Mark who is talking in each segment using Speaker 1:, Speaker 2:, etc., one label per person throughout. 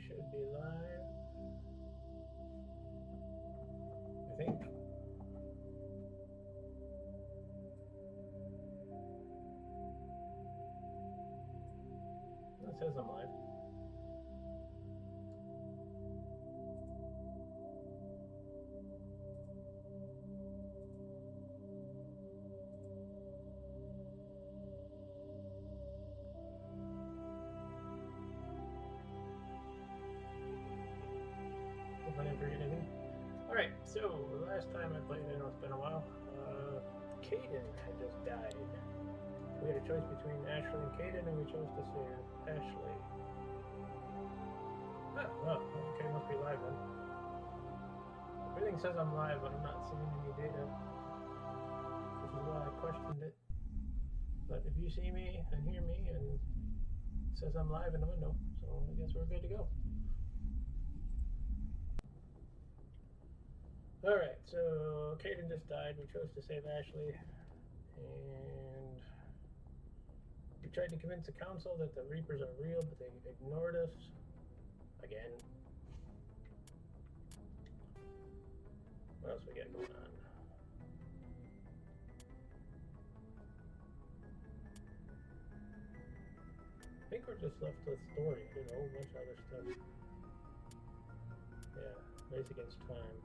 Speaker 1: should be live. I think. That says I'm live. Hope I didn't forget anything. Alright, so last time I played, I know it's been a while, Caden had just died. We had a choice between Ashley and Caden, and we chose to save Ashley. Oh, okay, must be live then. Everything says I'm live, but I'm not seeing any data. Which is why I questioned it. But if you see me and hear me, and it says I'm live in the window, so I guess we're good to go. Alright, so Caden just died. We chose to save Ashley. And we tried to convince the council that the Reapers are real, but they ignored us. Again. What else we got going on? I think we're just left with story. I did a whole bunch of other stuff. Yeah, race against time.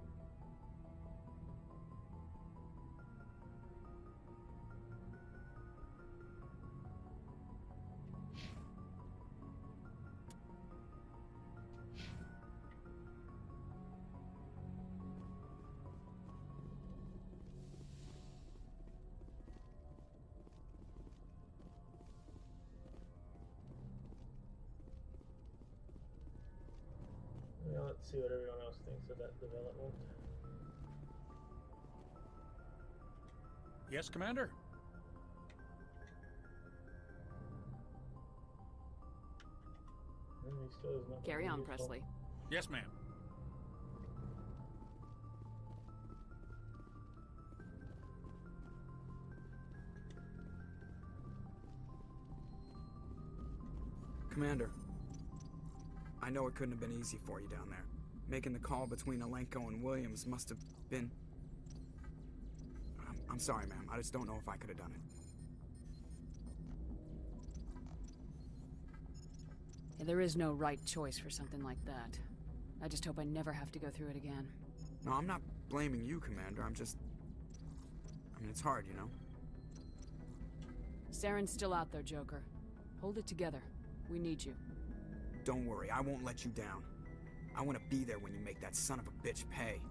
Speaker 1: Now let's see what everyone else thinks of that development.
Speaker 2: Yes, Commander?
Speaker 1: He still has nothing
Speaker 3: Carry on,
Speaker 1: useful.
Speaker 3: Presley.
Speaker 2: Yes, ma'am.
Speaker 4: Commander, I know it couldn't have been easy for you down there. Making the call between Alenko and Williams must have been... I'm sorry, ma'am. I just don't know if I could have done it.
Speaker 3: Yeah, there is no right choice for something like that. I just hope I never have to go through it again.
Speaker 4: No, I'm not blaming you, Commander. I'm just... I mean, it's hard, you know?
Speaker 3: Saren's still out there, Joker. Hold it together. We need you.
Speaker 4: Don't worry, I won't let you down. I want to be there when you make that son of a bitch pay.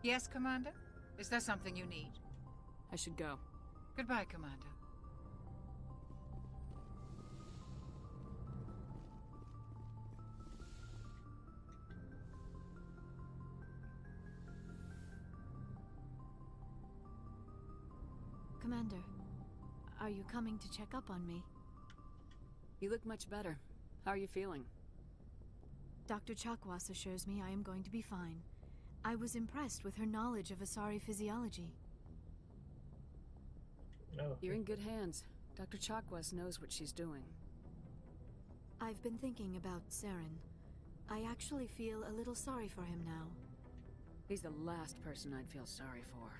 Speaker 5: Yes, Commander? Is there something you need?
Speaker 3: I should go.
Speaker 5: Goodbye, Commander.
Speaker 6: Commander, are you coming to check up on me?
Speaker 3: You look much better. How are you feeling?
Speaker 6: Dr. Chakwas assures me I am going to be fine. I was impressed with her knowledge of Asari physiology.
Speaker 1: No.
Speaker 3: You're in good hands. Dr. Chakwas knows what she's doing.
Speaker 6: I've been thinking about Saren. I actually feel a little sorry for him now.
Speaker 3: He's the last person I'd feel sorry for.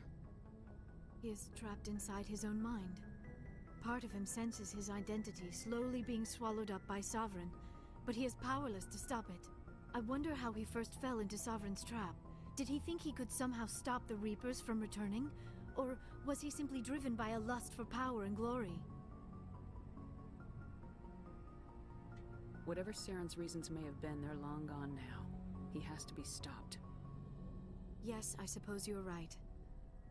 Speaker 6: He is trapped inside his own mind. Part of him senses his identity slowly being swallowed up by Sovereign, but he is powerless to stop it. I wonder how he first fell into Sovereign's trap. Did he think he could somehow stop the Reapers from returning? Or was he simply driven by a lust for power and glory?
Speaker 3: Whatever Saren's reasons may have been, they're long gone now. He has to be stopped.
Speaker 6: Yes, I suppose you're right.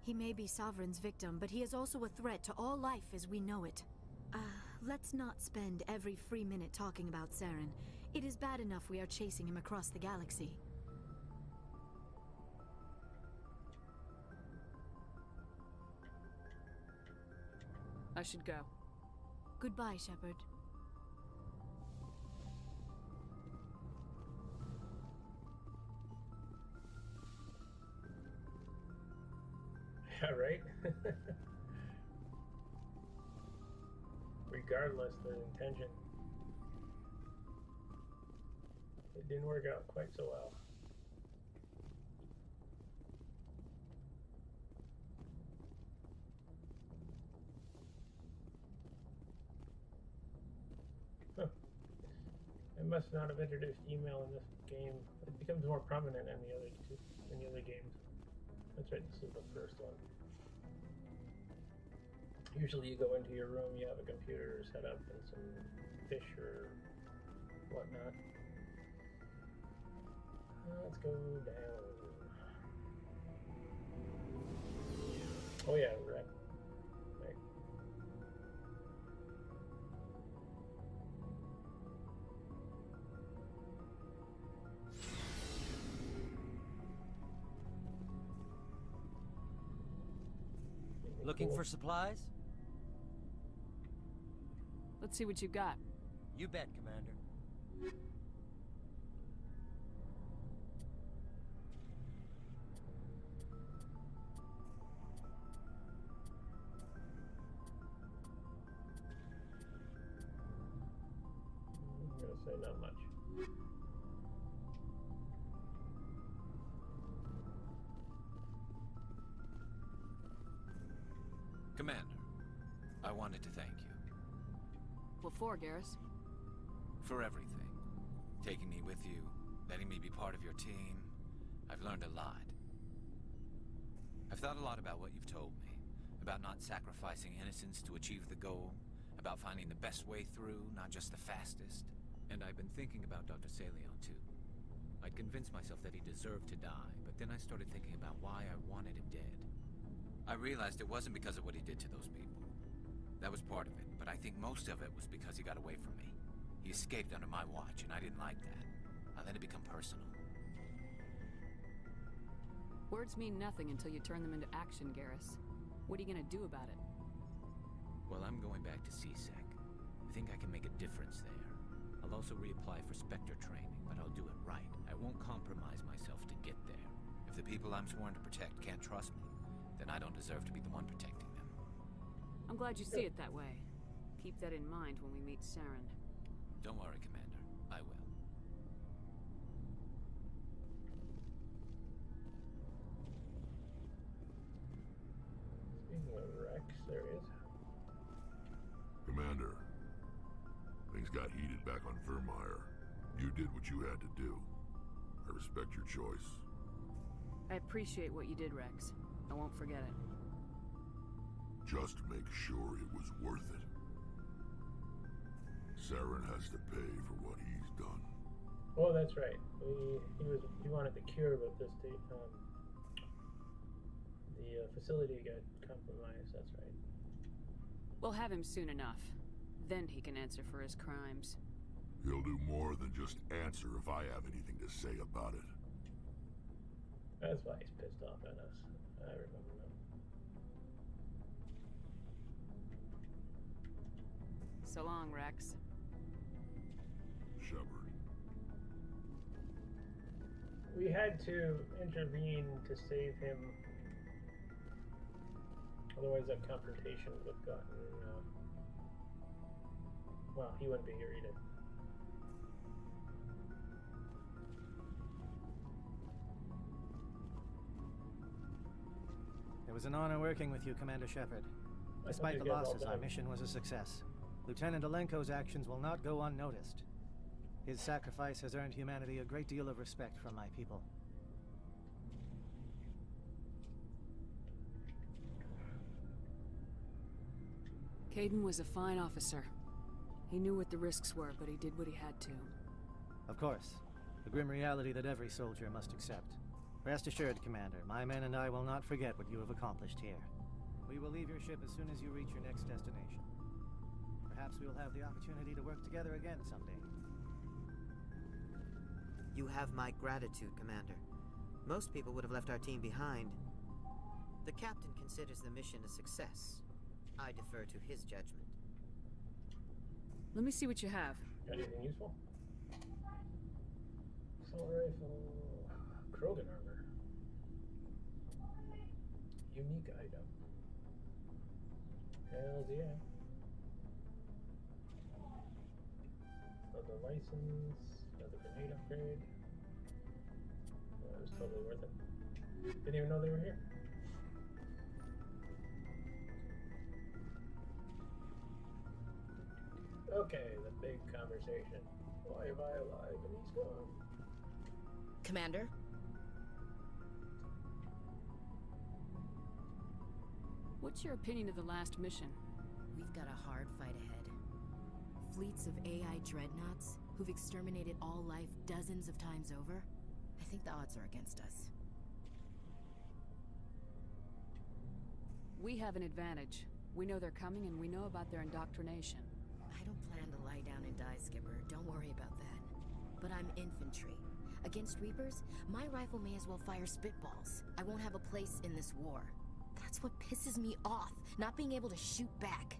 Speaker 6: He may be Sovereign's victim, but he is also a threat to all life as we know it. Let's not spend every free minute talking about Saren. It is bad enough we are chasing him across the galaxy.
Speaker 3: I should go.
Speaker 6: Goodbye, Shepard.
Speaker 1: Yeah, right? Regardless the intention, it didn't work out quite so well. Huh. I must not have introduced email in this game. It becomes more prominent in the other games. That's right, this is the first one. Usually you go into your room, you have a computer set up and some fish or whatnot. Let's go down. Oh yeah, right. Right.
Speaker 2: Looking for supplies?
Speaker 3: Let's see what you got.
Speaker 2: You bet, Commander.
Speaker 1: I'm gonna say not much.
Speaker 7: Commander, I wanted to thank you.
Speaker 3: What for, Garrus?
Speaker 7: For everything. Taking me with you, letting me be part of your team. I've learned a lot. I've thought a lot about what you've told me. About not sacrificing innocence to achieve the goal. About finding the best way through, not just the fastest. And I've been thinking about Dr. Saleon, too. I'd convinced myself that he deserved to die, but then I started thinking about why I wanted him dead. I realized it wasn't because of what he did to those people. That was part of it, but I think most of it was because he got away from me. He escaped under my watch, and I didn't like that. I let it become personal.
Speaker 3: Words mean nothing until you turn them into action, Garrus. What are you gonna do about it?
Speaker 7: Well, I'm going back to CSEC. I think I can make a difference there. I'll also reapply for Spectre training, but I'll do it right. I won't compromise myself to get there. If the people I'm sworn to protect can't trust me, then I don't deserve to be the one protecting them.
Speaker 3: I'm glad you see it that way. Keep that in mind when we meet Saren.
Speaker 7: Don't worry, Commander. I will.
Speaker 1: Speaking of Rex, there he is.
Speaker 8: Commander, things got heated back on Vermeer. You did what you had to do. I respect your choice.
Speaker 3: I appreciate what you did, Rex. I won't forget it.
Speaker 8: Just make sure it was worth it. Saren has to pay for what he's done.
Speaker 1: Oh, that's right. He wanted the cure, but the facility got compromised. That's right.
Speaker 3: We'll have him soon enough. Then he can answer for his crimes.
Speaker 8: He'll do more than just answer if I have anything to say about it.
Speaker 1: That's why he's pissed off at us. I remember now.
Speaker 3: So long, Rex.
Speaker 8: Shepard.
Speaker 1: We had to intervene to save him. Otherwise that confrontation would have gotten, well, he wouldn't be here either.
Speaker 9: It was an honor working with you, Commander Shepard. Despite the losses, our mission was a success. Lieutenant Alenko's actions will not go unnoticed. His sacrifice has earned humanity a great deal of respect from my people.
Speaker 3: Kaidan was a fine officer. He knew what the risks were, but he did what he had to.
Speaker 9: Of course, the grim reality that every soldier must accept. Rest assured, Commander, my men and I will not forget what you have accomplished here. We will leave your ship as soon as you reach your next destination. Perhaps we will have the opportunity to work together again someday.
Speaker 10: You have my gratitude, Commander. Most people would have left our team behind. The captain considers the mission a success. I defer to his judgment.
Speaker 3: Let me see what you have.
Speaker 1: Got anything useful? Assault rifle. Krogan armor. Unique item. Hells yeah. Another license. Another grenade upgrade. That was totally worth it. Didn't even know they were here. Okay, the big conversation. Why am I alive and he's gone?
Speaker 11: Commander?
Speaker 3: What's your opinion of the last mission?
Speaker 11: We've got a hard fight ahead. Fleets of AI dreadnoughts who've exterminated all life dozens of times over. I think the odds are against us.
Speaker 3: We have an advantage. We know they're coming and we know about their indoctrination.
Speaker 11: I don't plan to lie down and die, Skipper. Don't worry about that. But I'm infantry. Against Reapers, my rifle may as well fire spitballs. I won't have a place in this war. That's what pisses me off, not being able to shoot back.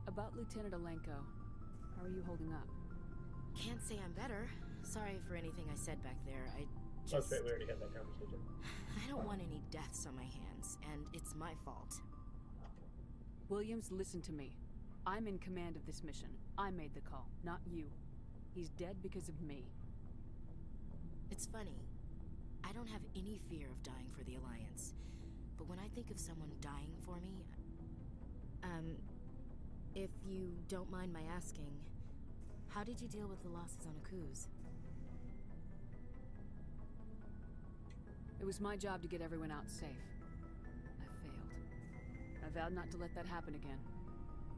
Speaker 3: About Lieutenant Alenko, how are you holding up?
Speaker 11: Can't say I'm better. Sorry for anything I said back there.
Speaker 1: That's right, we already had that conversation.
Speaker 11: I don't want any deaths on my hands, and it's my fault.
Speaker 3: Williams, listen to me. I'm in command of this mission. I made the call, not you. He's dead because of me.
Speaker 11: It's funny. I don't have any fear of dying for the Alliance. But when I think of someone dying for me... if you don't mind my asking, how did you deal with the losses on Akuz?
Speaker 3: It was my job to get everyone out safe. I failed. I vowed not to let that happen again.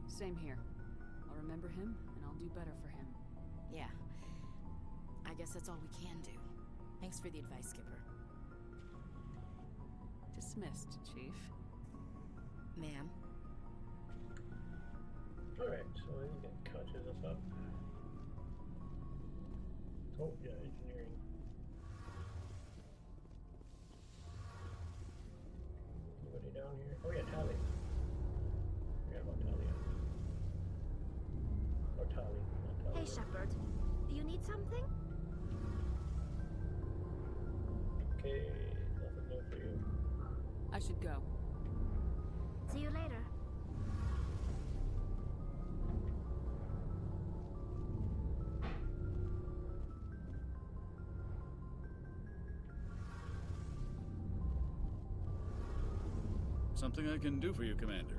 Speaker 3: Same here. I'll remember him, and I'll do better for him.
Speaker 11: Yeah. I guess that's all we can do. Thanks for the advice, Skipper.
Speaker 3: Dismissed, Chief.
Speaker 11: Ma'am.
Speaker 1: Alright, so you can catches us up. Oh, yeah, engineering. Anybody down here? Oh, yeah, Tally. Forgot about Talia. Or Tally, not Talia.
Speaker 6: Hey, Shepard. Do you need something?
Speaker 1: Okay, nothing new for you.
Speaker 3: I should go.
Speaker 6: See you later.
Speaker 12: Something I can do for you, Commander.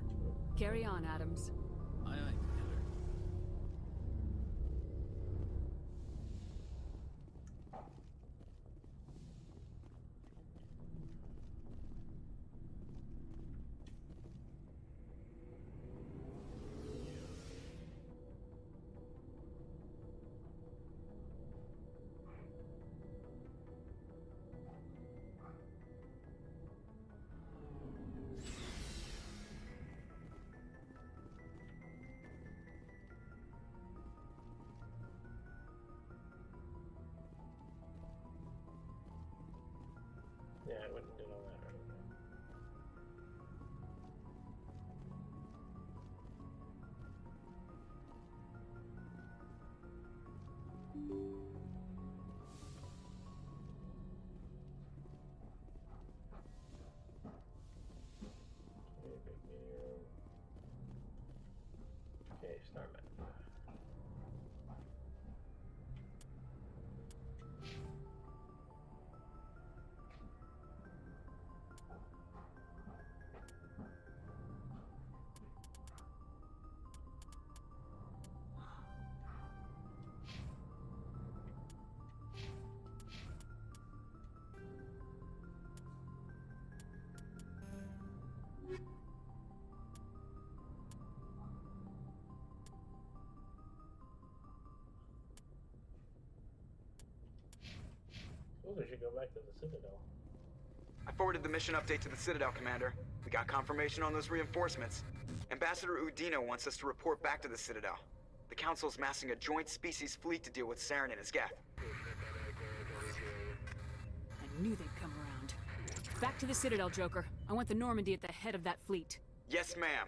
Speaker 3: Carry on, Adams.
Speaker 12: Aye, aye, Commander.
Speaker 1: Suppose we should go back to the Citadel.
Speaker 4: I forwarded the mission update to the Citadel, Commander. We got confirmation on those reinforcements. Ambassador Udina wants us to report back to the Citadel. The Council's massing a joint species fleet to deal with Saren and his geth.
Speaker 3: I knew they'd come around. Back to the Citadel, Joker. I want the Normandy at the head of that fleet.
Speaker 4: Yes, ma'am.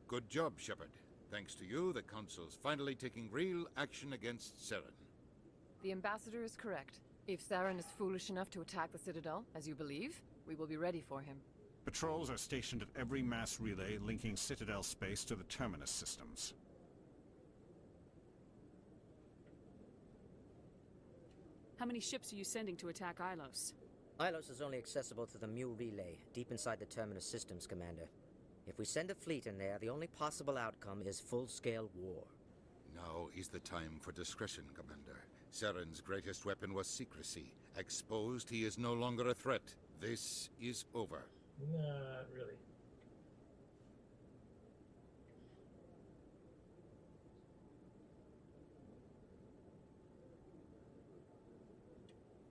Speaker 13: Good job, Shepard. Thanks to you, the Council's finally taking real action against Saren.
Speaker 14: The Ambassador is correct. If Saren is foolish enough to attack the Citadel, as you believe, we will be ready for him.
Speaker 15: Patrols are stationed at every mass relay linking Citadel space to the Terminus systems.
Speaker 3: How many ships are you sending to attack Ilos?
Speaker 16: Ilos is only accessible to the Mu relay, deep inside the Terminus systems, Commander. If we send a fleet in there, the only possible outcome is full-scale war.
Speaker 13: Now is the time for discretion, Commander. Saren's greatest weapon was secrecy. Exposed, he is no longer a threat. This is over.
Speaker 1: Not really.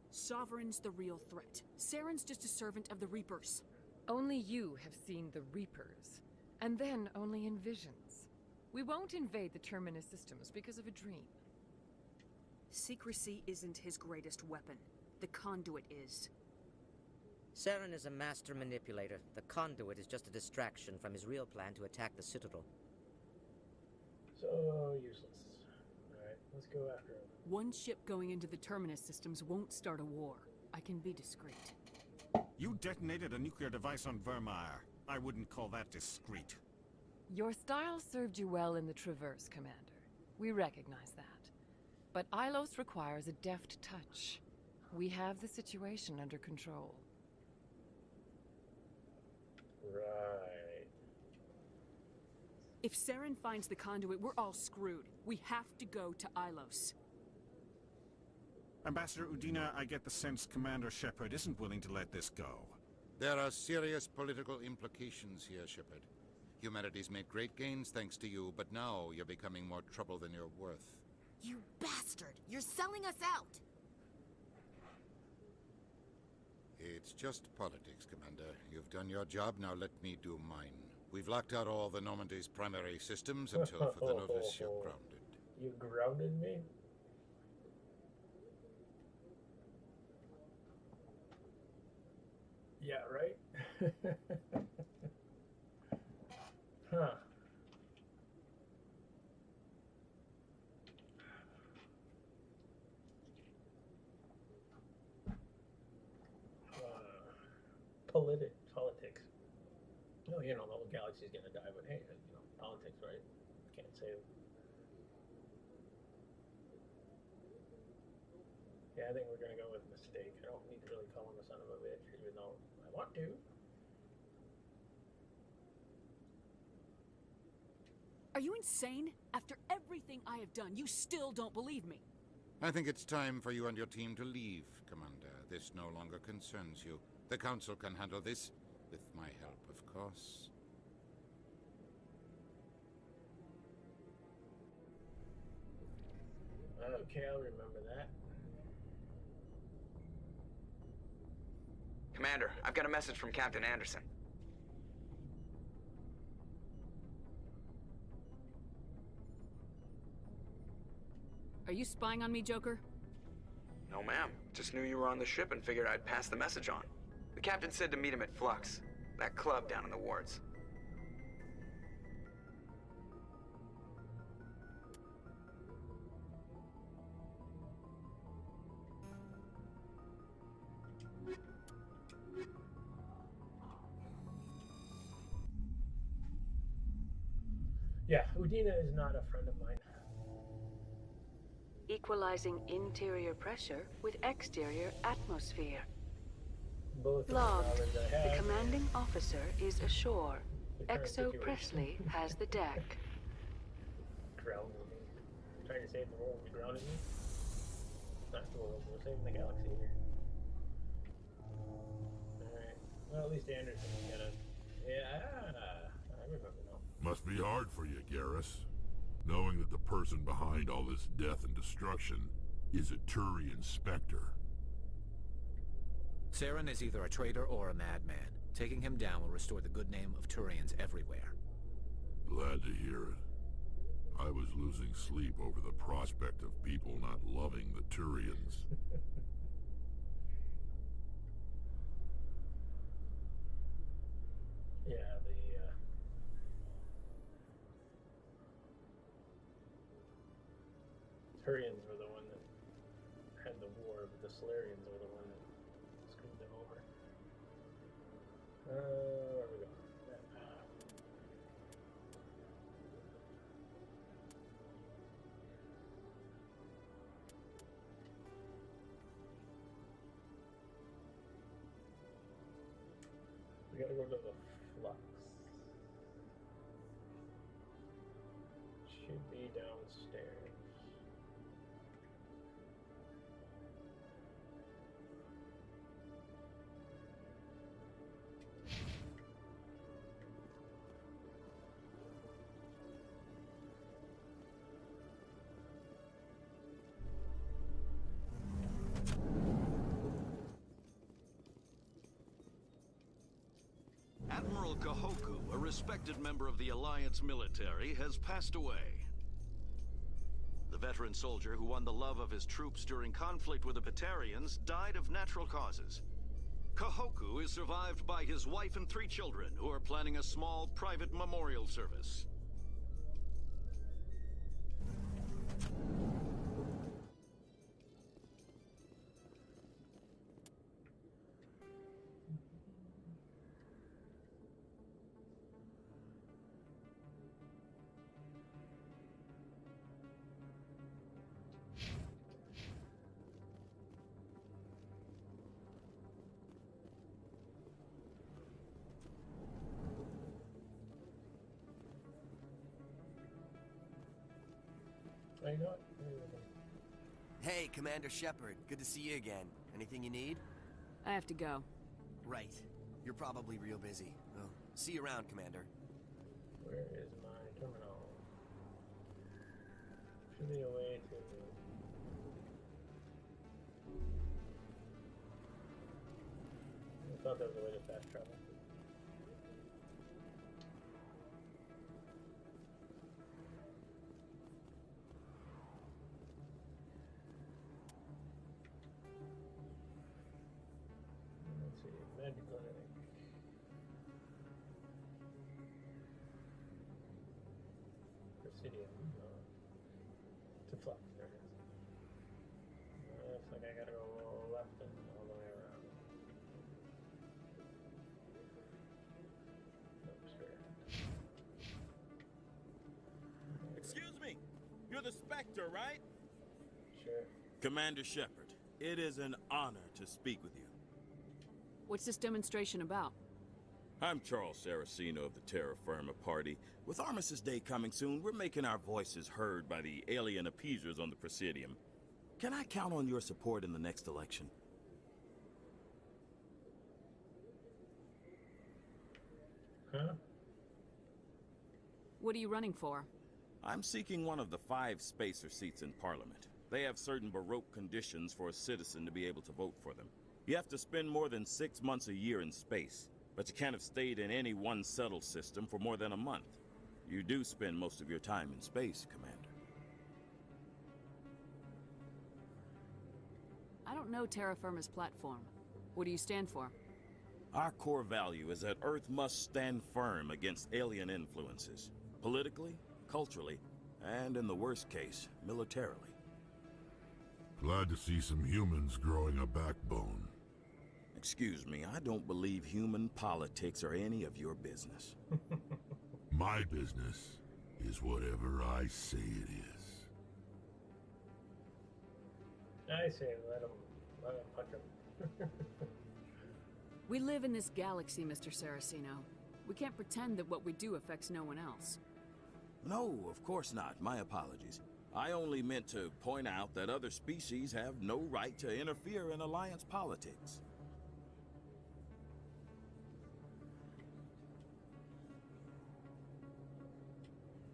Speaker 3: Sovereign's the real threat. Saren's just a servant of the Reapers.
Speaker 14: Only you have seen the Reapers, and then only in visions. We won't invade the Terminus systems because of a dream.
Speaker 3: Secrecy isn't his greatest weapon. The conduit is.
Speaker 16: Saren is a master manipulator. The conduit is just a distraction from his real plan to attack the Citadel.
Speaker 1: So useless. Alright, let's go after him.
Speaker 3: One ship going into the Terminus systems won't start a war. I can be discreet.
Speaker 15: You detonated a nuclear device on Vermeer. I wouldn't call that discreet.
Speaker 14: Your style served you well in the Traverse, Commander. We recognize that. But Ilos requires a deft touch. We have the situation under control.
Speaker 1: Right.
Speaker 3: If Saren finds the conduit, we're all screwed. We have to go to Ilos.
Speaker 15: Ambassador Udina, I get the sense Commander Shepard isn't willing to let this go.
Speaker 13: There are serious political implications here, Shepard. Humanity's made great gains thanks to you, but now you're becoming more trouble than you're worth.
Speaker 11: You bastard! You're selling us out!
Speaker 13: It's just politics, Commander. You've done your job, now let me do mine. We've locked out all the Normandy's primary systems until further notice you're grounded.
Speaker 1: You grounded me? Yeah, right? Huh. Politics. No, you know, the whole galaxy's gonna die, but hey, you know, politics, right? Can't say. Yeah, I think we're gonna go with mistake. I don't need to really call him a son of a bitch, even though I want to.
Speaker 3: Are you insane? After everything I have done, you still don't believe me.
Speaker 13: I think it's time for you and your team to leave, Commander. This no longer concerns you. The Council can handle this, with my help, of course.
Speaker 1: Okay, I'll remember that.
Speaker 4: Commander, I've got a message from Captain Anderson.
Speaker 3: Are you spying on me, Joker?
Speaker 4: No, ma'am. Just knew you were on the ship and figured I'd pass the message on. The captain said to meet him at Flux, that club down in the wards.
Speaker 1: Yeah, Udina is not a friend of mine.
Speaker 3: equalizing interior pressure with exterior atmosphere.
Speaker 1: Both
Speaker 3: Log.
Speaker 1: of the knowledge I
Speaker 3: The
Speaker 1: have.
Speaker 3: commanding officer is ashore.
Speaker 1: The current
Speaker 3: Exo
Speaker 1: situation.
Speaker 3: Presley has the deck.
Speaker 1: Grounded me. Trying to save the world, you grounded me? Not the world, we're saving the galaxy here. Alright. Well, at least Anderson got a... Yeah, I remember now.
Speaker 8: Must be hard for you, Garrus. Knowing that the person behind all this death and destruction is a Turian Spectre.
Speaker 7: Saren is either a traitor or a madman. Taking him down will restore the good name of Turians everywhere.
Speaker 8: Glad to hear it. I was losing sleep over the prospect of people not loving the Turians.
Speaker 1: Yeah, the Turians were the one that had the war, but the Solarians were the one that screwed them over. Where are we going? We gotta go to the flux. Should be downstairs.
Speaker 17: Admiral Kahoku, a respected member of the Alliance military, has passed away. The veteran soldier who won the love of his troops during conflict with the Batarians died of natural causes. Kahoku is survived by his wife and 3 children, who are planning a small private memorial service.
Speaker 1: Oh, you know what?
Speaker 18: Hey, Commander Shepard. Good to see you again. Anything you need?
Speaker 3: I have to go.
Speaker 18: Right. You're probably real busy. Well, see you around, Commander.
Speaker 1: Where is my terminal? Should be a way to... I thought there was a way to fast travel. Let's see, med clinic. Presidium. To flux, there it is. Looks like I gotta go left and all the way around. Nope, straight ahead.
Speaker 19: Excuse me, you're the Spectre, right?
Speaker 1: Sure.
Speaker 19: Commander Shepard, it is an honor to speak with you.
Speaker 3: What's this demonstration about?
Speaker 19: I'm Charles Saraceno of the Terra Firma Party. With Armistice Day coming soon, we're making our voices heard by the alien appeasers on the Presidium. Can I count on your support in the next election?
Speaker 1: Huh?
Speaker 3: What are you running for?
Speaker 19: I'm seeking one of the 5 spacer seats in Parliament. They have certain Baroque conditions for a citizen to be able to vote for them. You have to spend more than 6 months a year in space, but you can't have stayed in any one settled system for more than a month. You do spend most of your time in space, Commander.
Speaker 3: I don't know Terra Firma's platform. What do you stand for?
Speaker 19: Our core value is that Earth must stand firm against alien influences. Politically, culturally, and in the worst case, militarily.
Speaker 8: Glad to see some humans growing a backbone.
Speaker 19: Excuse me, I don't believe human politics are any of your business.
Speaker 8: My business is whatever I say it is.
Speaker 1: I say let him punch him.
Speaker 3: We live in this galaxy, Mr. Saraceno. We can't pretend that what we do affects no one else.
Speaker 19: No, of course not. My apologies. I only meant to point out that other species have no right to interfere in Alliance politics.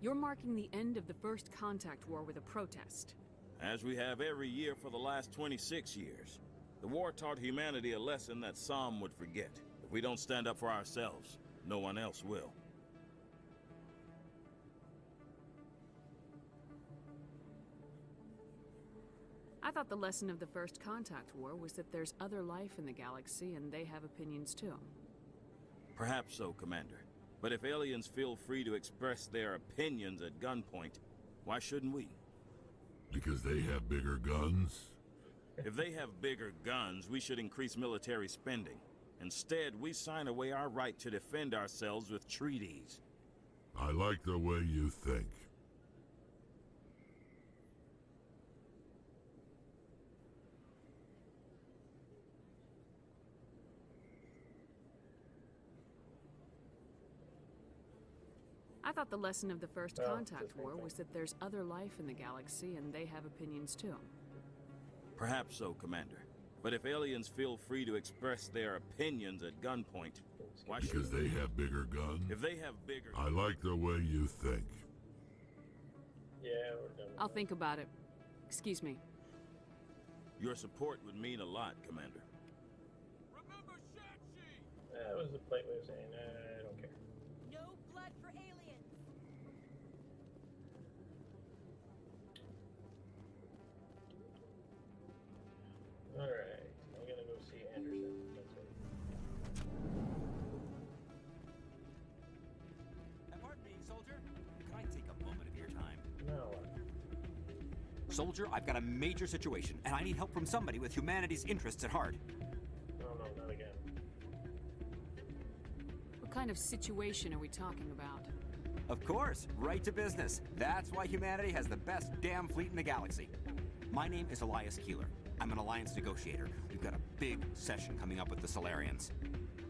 Speaker 3: You're marking the end of the First Contact War with a protest.
Speaker 19: As we have every year for the last 26 years. The war taught humanity a lesson that some would forget. If we don't stand up for ourselves, no one else will.
Speaker 3: I thought the lesson of the First Contact War was that there's other life in the galaxy and they have opinions too.
Speaker 19: Perhaps so, Commander. But if aliens feel free to express their opinions at gunpoint, why shouldn't we?
Speaker 8: Because they have bigger guns?
Speaker 19: If they have bigger guns, we should increase military spending. Instead, we sign away our right to defend ourselves with treaties.
Speaker 8: I like the way you think.
Speaker 3: I thought the lesson of the First Contact War was that there's other life in the galaxy and they have opinions too.
Speaker 19: Perhaps so, Commander. But if aliens feel free to express their opinions at gunpoint, why should
Speaker 8: Because they have bigger guns?
Speaker 19: If they have bigger...
Speaker 8: I like the way you think.
Speaker 1: Yeah, we're done.
Speaker 3: I'll think about it. Excuse me.
Speaker 19: Your support would mean a lot, Commander.
Speaker 1: That was the polite way of saying, I don't care.
Speaker 11: No blood for aliens.
Speaker 1: Alright, I'm gonna go see Anderson. That's it.
Speaker 20: Pardon me, soldier. Can I take a moment of your time?
Speaker 1: No.
Speaker 20: Soldier, I've got a major situation, and I need help from somebody with humanity's interests at heart.
Speaker 1: No, not again.
Speaker 3: What kind of situation are we talking about?
Speaker 20: Of course, right to business. That's why humanity has the best damn fleet in the galaxy. My name is Elias Keeler. I'm an Alliance negotiator. We've got a big session coming up with the Solarians.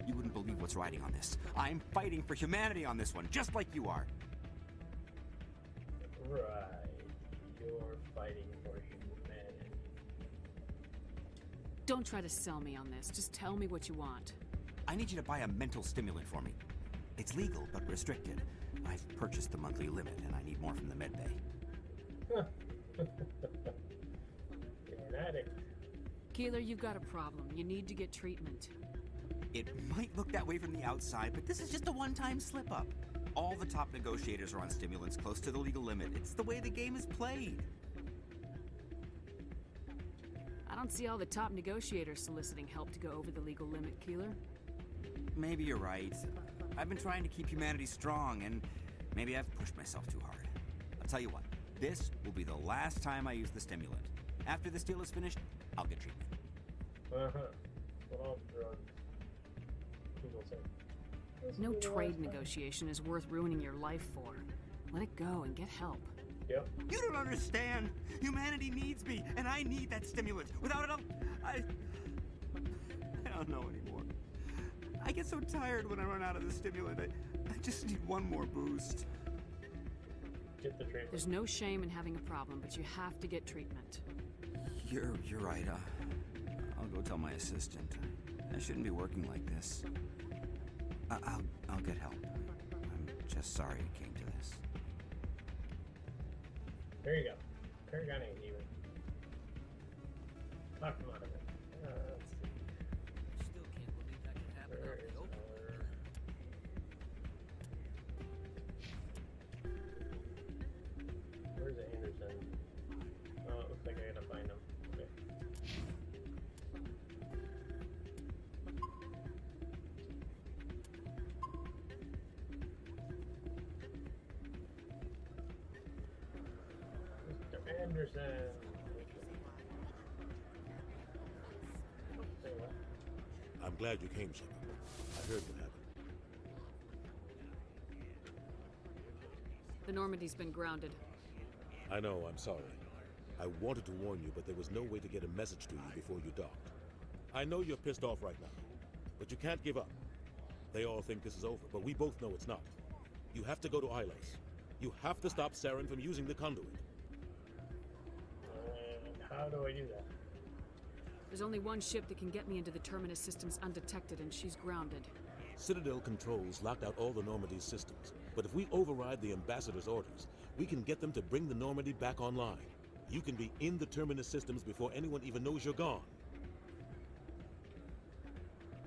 Speaker 20: You wouldn't believe what's riding on this. I'm fighting for humanity on this one, just like you are.
Speaker 1: Right. You're fighting for humanity.
Speaker 3: Don't try to sell me on this. Just tell me what you want.
Speaker 20: I need you to buy a mental stimulant for me. It's legal, but restricted. I've purchased the monthly limit, and I need more from the medbay.
Speaker 1: You're an addict.
Speaker 3: Keeler, you've got a problem. You need to get treatment.
Speaker 20: It might look that way from the outside, but this is just a one-time slip-up. All the top negotiators are on stimulants close to the legal limit. It's the way the game is played.
Speaker 3: I don't see all the top negotiators soliciting help to go over the legal limit, Keeler.
Speaker 20: Maybe you're right. I've been trying to keep humanity strong, and maybe I've pushed myself too hard. I'll tell you what, this will be the last time I use the stimulant. After this deal is finished, I'll get treatment.
Speaker 1: Well, drugs. People say.
Speaker 3: No trade negotiation is worth ruining your life for. Let it go and get help.
Speaker 1: Yep.
Speaker 20: You don't understand! Humanity needs me, and I need that stimulant. Without it, I don't know anymore. I get so tired when I run out of the stimulant. I just need one more boost.
Speaker 1: Get the treatment.
Speaker 3: There's no shame in having a problem, but you have to get treatment.
Speaker 20: You're right. I'll go tell my assistant. I shouldn't be working like this. I'll get help. I'm just sorry it came to this.
Speaker 1: There you go. Paragon ain't even. Talk him out of it. Let's see.
Speaker 2: Still can't believe that could happen out in the open.
Speaker 1: Where's Anderson? Oh, it looks like I gotta find him. Okay. Mr. Anderson. Say what?
Speaker 21: I'm glad you came, Shepard. I heard what happened.
Speaker 3: The Normandy's been grounded.
Speaker 21: I know, I'm sorry. I wanted to warn you, but there was no way to get a message to you before you docked. I know you're pissed off right now, but you can't give up. They all think this is over, but we both know it's not. You have to go to Ilos. You have to stop Saren from using the conduit.
Speaker 1: And how do I do that?
Speaker 3: There's only one ship that can get me into the Terminus systems undetected, and she's grounded.
Speaker 21: Citadel controls locked out all the Normandy's systems, but if we override the Ambassador's orders, we can get them to bring the Normandy back online. You can be in the Terminus systems before anyone even knows you're gone.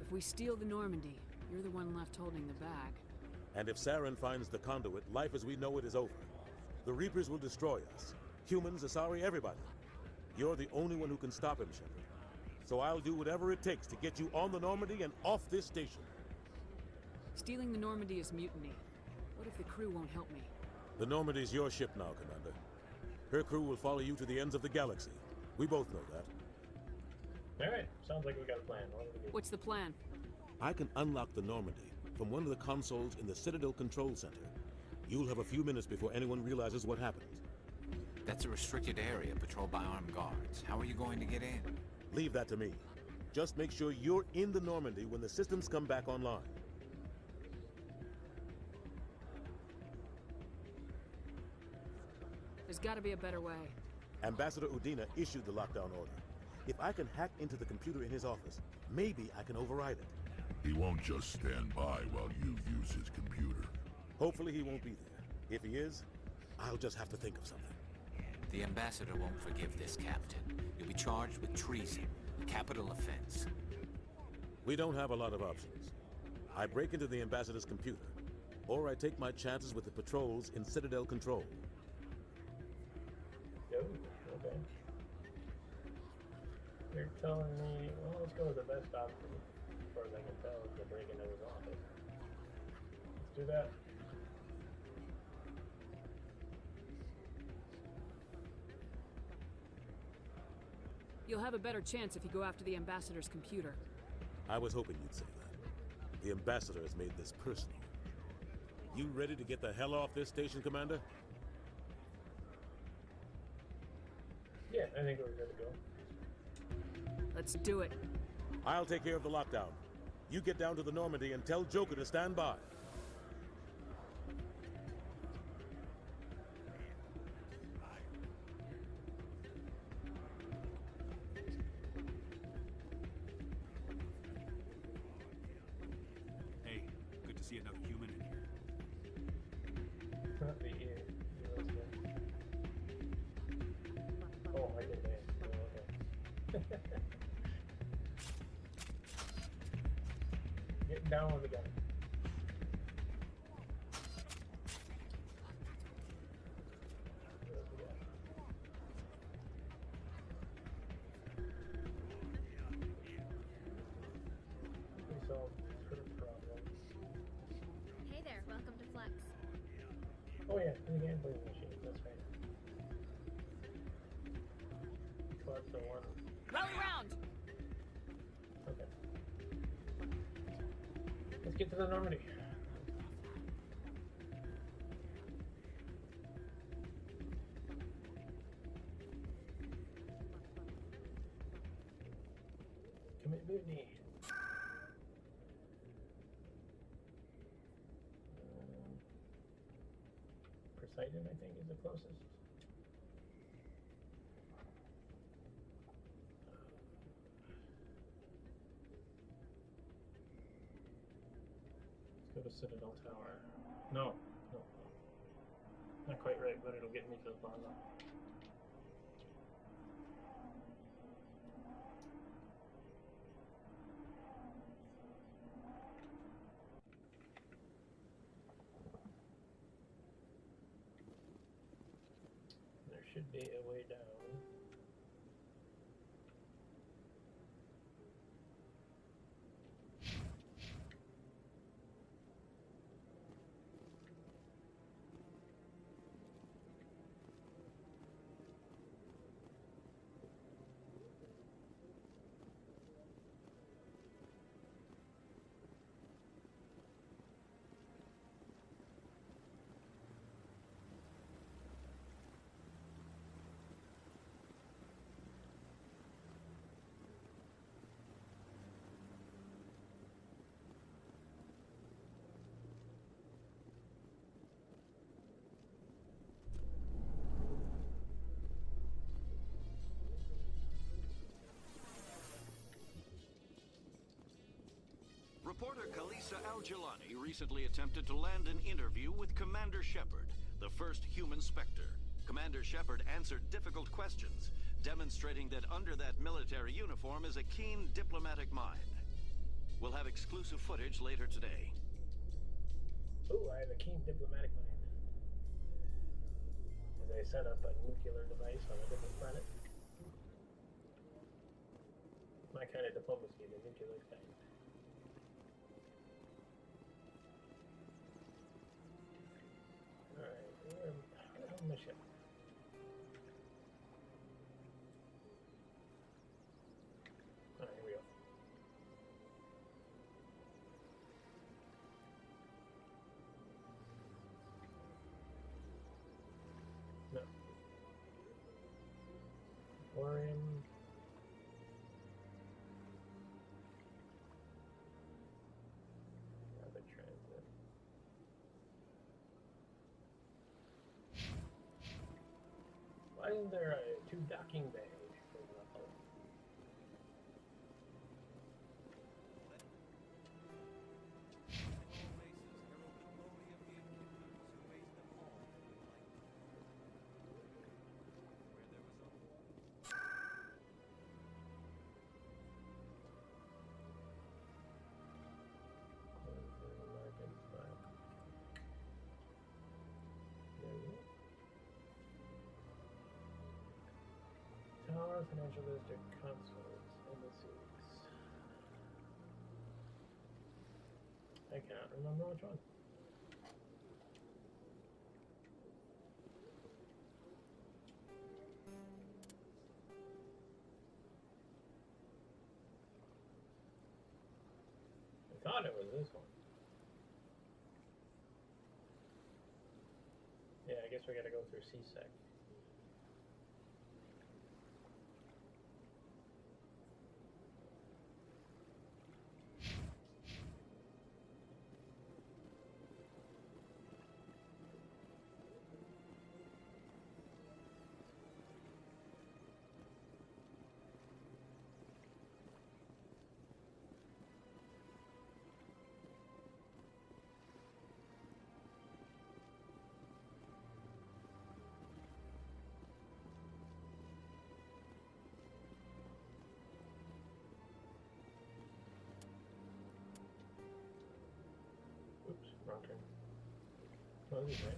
Speaker 3: If we steal the Normandy, you're the one left holding the bag.
Speaker 21: And if Saren finds the conduit, life as we know it is over. The Reapers will destroy us. Humans, Asari, everybody. You're the only one who can stop him, Shepard. So I'll do whatever it takes to get you on the Normandy and off this station.
Speaker 3: Stealing the Normandy is mutiny. What if the crew won't help me?
Speaker 21: The Normandy's your ship now, Commander. Her crew will follow you to the ends of the galaxy. We both know that.
Speaker 1: Alright, sounds like we got a plan. What do we do?
Speaker 3: What's the plan?
Speaker 21: I can unlock the Normandy from one of the consoles in the Citadel Control Center. You'll have a few minutes before anyone realizes what happened.
Speaker 7: That's a restricted area patrolled by armed guards. How are you going to get in?
Speaker 21: Leave that to me. Just make sure you're in the Normandy when the systems come back online.
Speaker 3: There's gotta be a better way.
Speaker 21: Ambassador Udina issued the lockdown order. If I can hack into the computer in his office, maybe I can override it.
Speaker 8: He won't just stand by while you use his computer.
Speaker 21: Hopefully he won't be there. If he is, I'll just have to think of something.
Speaker 7: The Ambassador won't forgive this, Captain. You'll be charged with treason, a capital offense.
Speaker 21: We don't have a lot of options. I break into the Ambassador's computer, or I take my chances with the patrols in Citadel Control.
Speaker 1: Oh, okay. You're telling me, well, let's go with the best option, as far as I can tell, is to break into his office. Let's do that.
Speaker 3: You'll have a better chance if you go after the Ambassador's computer.
Speaker 21: I was hoping you'd say that. The Ambassador has made this personal. You ready to get the hell off this station, Commander?
Speaker 1: Yeah, I think we're good to go.
Speaker 3: Let's do it.
Speaker 21: I'll take care of the lockdown. You get down to the Normandy and tell Joker to stand by.
Speaker 5: Hey, good to see another human in here.
Speaker 1: Not the ear. Oh, I did that. Oh, okay. Get down with the gun. We solved her problem.
Speaker 22: Hey there, welcome to Flex.
Speaker 1: Oh yeah, the gambling machine, that's right. Collect the one.
Speaker 3: Rally round!
Speaker 1: Okay. Let's get to the Normandy. Commit mutiny. Poseidon, I think, is the closest. Let's go to Citadel Tower. No. Not quite right, but it'll get me to the plaza. There should be a way down.
Speaker 17: Reporter Kalisa Al-Jilani recently attempted to land an interview with Commander Shepard, the first human Spectre. Commander Shepard answered difficult questions, demonstrating that under that military uniform is a keen diplomatic mind. We'll have exclusive footage later today.
Speaker 1: Ooh, I have a keen diplomatic mind. As I set up a nuclear device on a different planet. My kind of diplomacy, the nuclear kind. Alright, where the hell is my ship? Alright, here we go. No. Aquarium. Rapid transit. Why isn't there two docking bays? For example? Tower, financial district, consoles, embassies. I cannot remember which one. I thought it was this one. Yeah, I guess we gotta go through CSEC. Oops, wrong turn. Oh, this is right.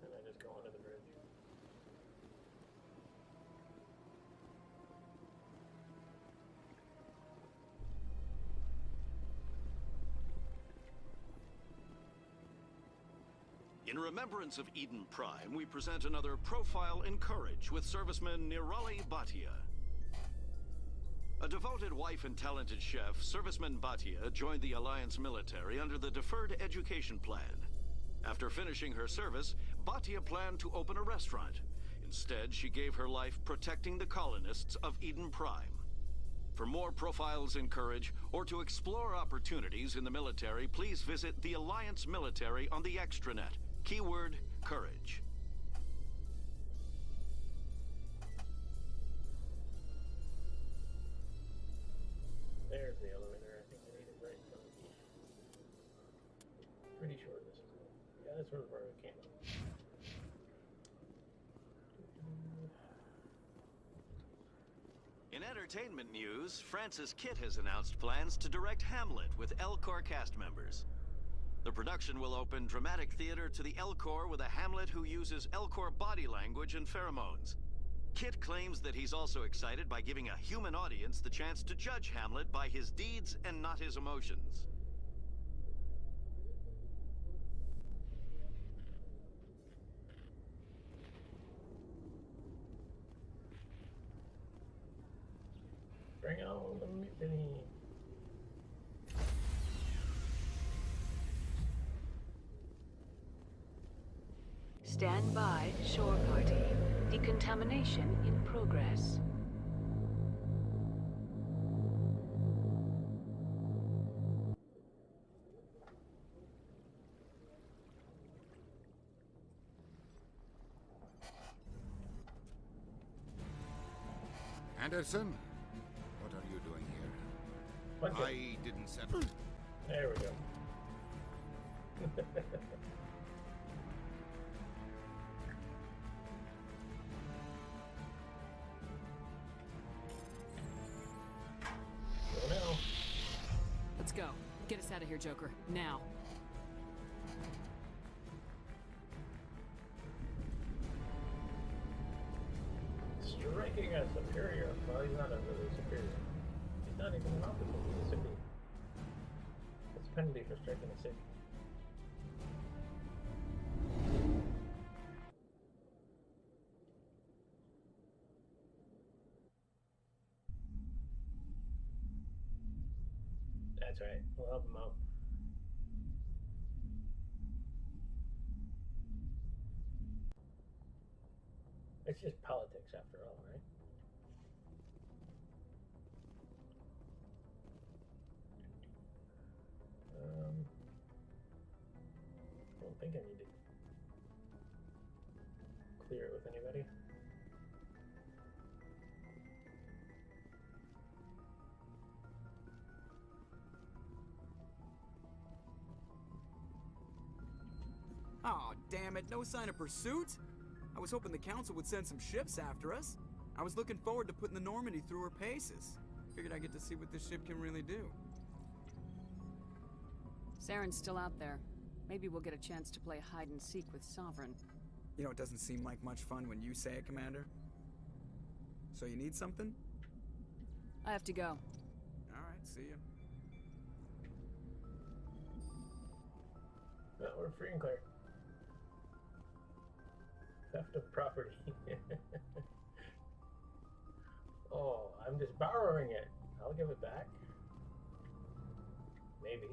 Speaker 1: And I just go onto the bridge.
Speaker 17: In remembrance of Eden Prime, we present another profile in courage with serviceman Nirali Bhatia. A devoted wife and talented chef, Serviceman Bhatia joined the Alliance military under the Deferred Education Plan. After finishing her service, Bhatia planned to open a restaurant. Instead, she gave her life protecting the colonists of Eden Prime. For more profiles in courage, or to explore opportunities in the military, please visit the Alliance military on the extranet. Keyword, courage.
Speaker 1: There's the elevator. I think I need it right in front of me. Pretty sure this is it. Yeah, that's where it came up.
Speaker 17: In entertainment news, Francis Kitt has announced plans to direct Hamlet with Elcor cast members. The production will open dramatic theater to the Elcor with a Hamlet who uses Elcor body language and pheromones. Kitt claims that he's also excited by giving a human audience the chance to judge Hamlet by his deeds and not his emotions.
Speaker 1: Bring on the mutiny.
Speaker 3: Stand by, shore party. Decontamination in progress.
Speaker 13: Anderson, what are you doing here? I didn't send...
Speaker 1: There we go. Go now.
Speaker 3: Let's go. Get us out of here, Joker. Now.
Speaker 1: Striking a superior. Well, he's not a really superior. He's not even an officer. He's a civilian. It's a penalty for striking a city. That's right. We'll help him out. It's just politics after all, right? I don't think I need to clear it with anybody.
Speaker 9: Oh, damn it, no sign of pursuit? I was hoping the council would send some ships after us. I was looking forward to putting the Normandy through her paces. Figured I'd get to see what this ship can really do.
Speaker 3: Saren's still out there. Maybe we'll get a chance to play hide and seek with Sovereign.
Speaker 9: You know, it doesn't seem like much fun when you say it, Commander. So you need something?
Speaker 3: I have to go.
Speaker 9: Alright, see ya.
Speaker 1: Well, we're free and clear. Theft of property. Oh, I'm just borrowing it. I'll give it back. Maybe.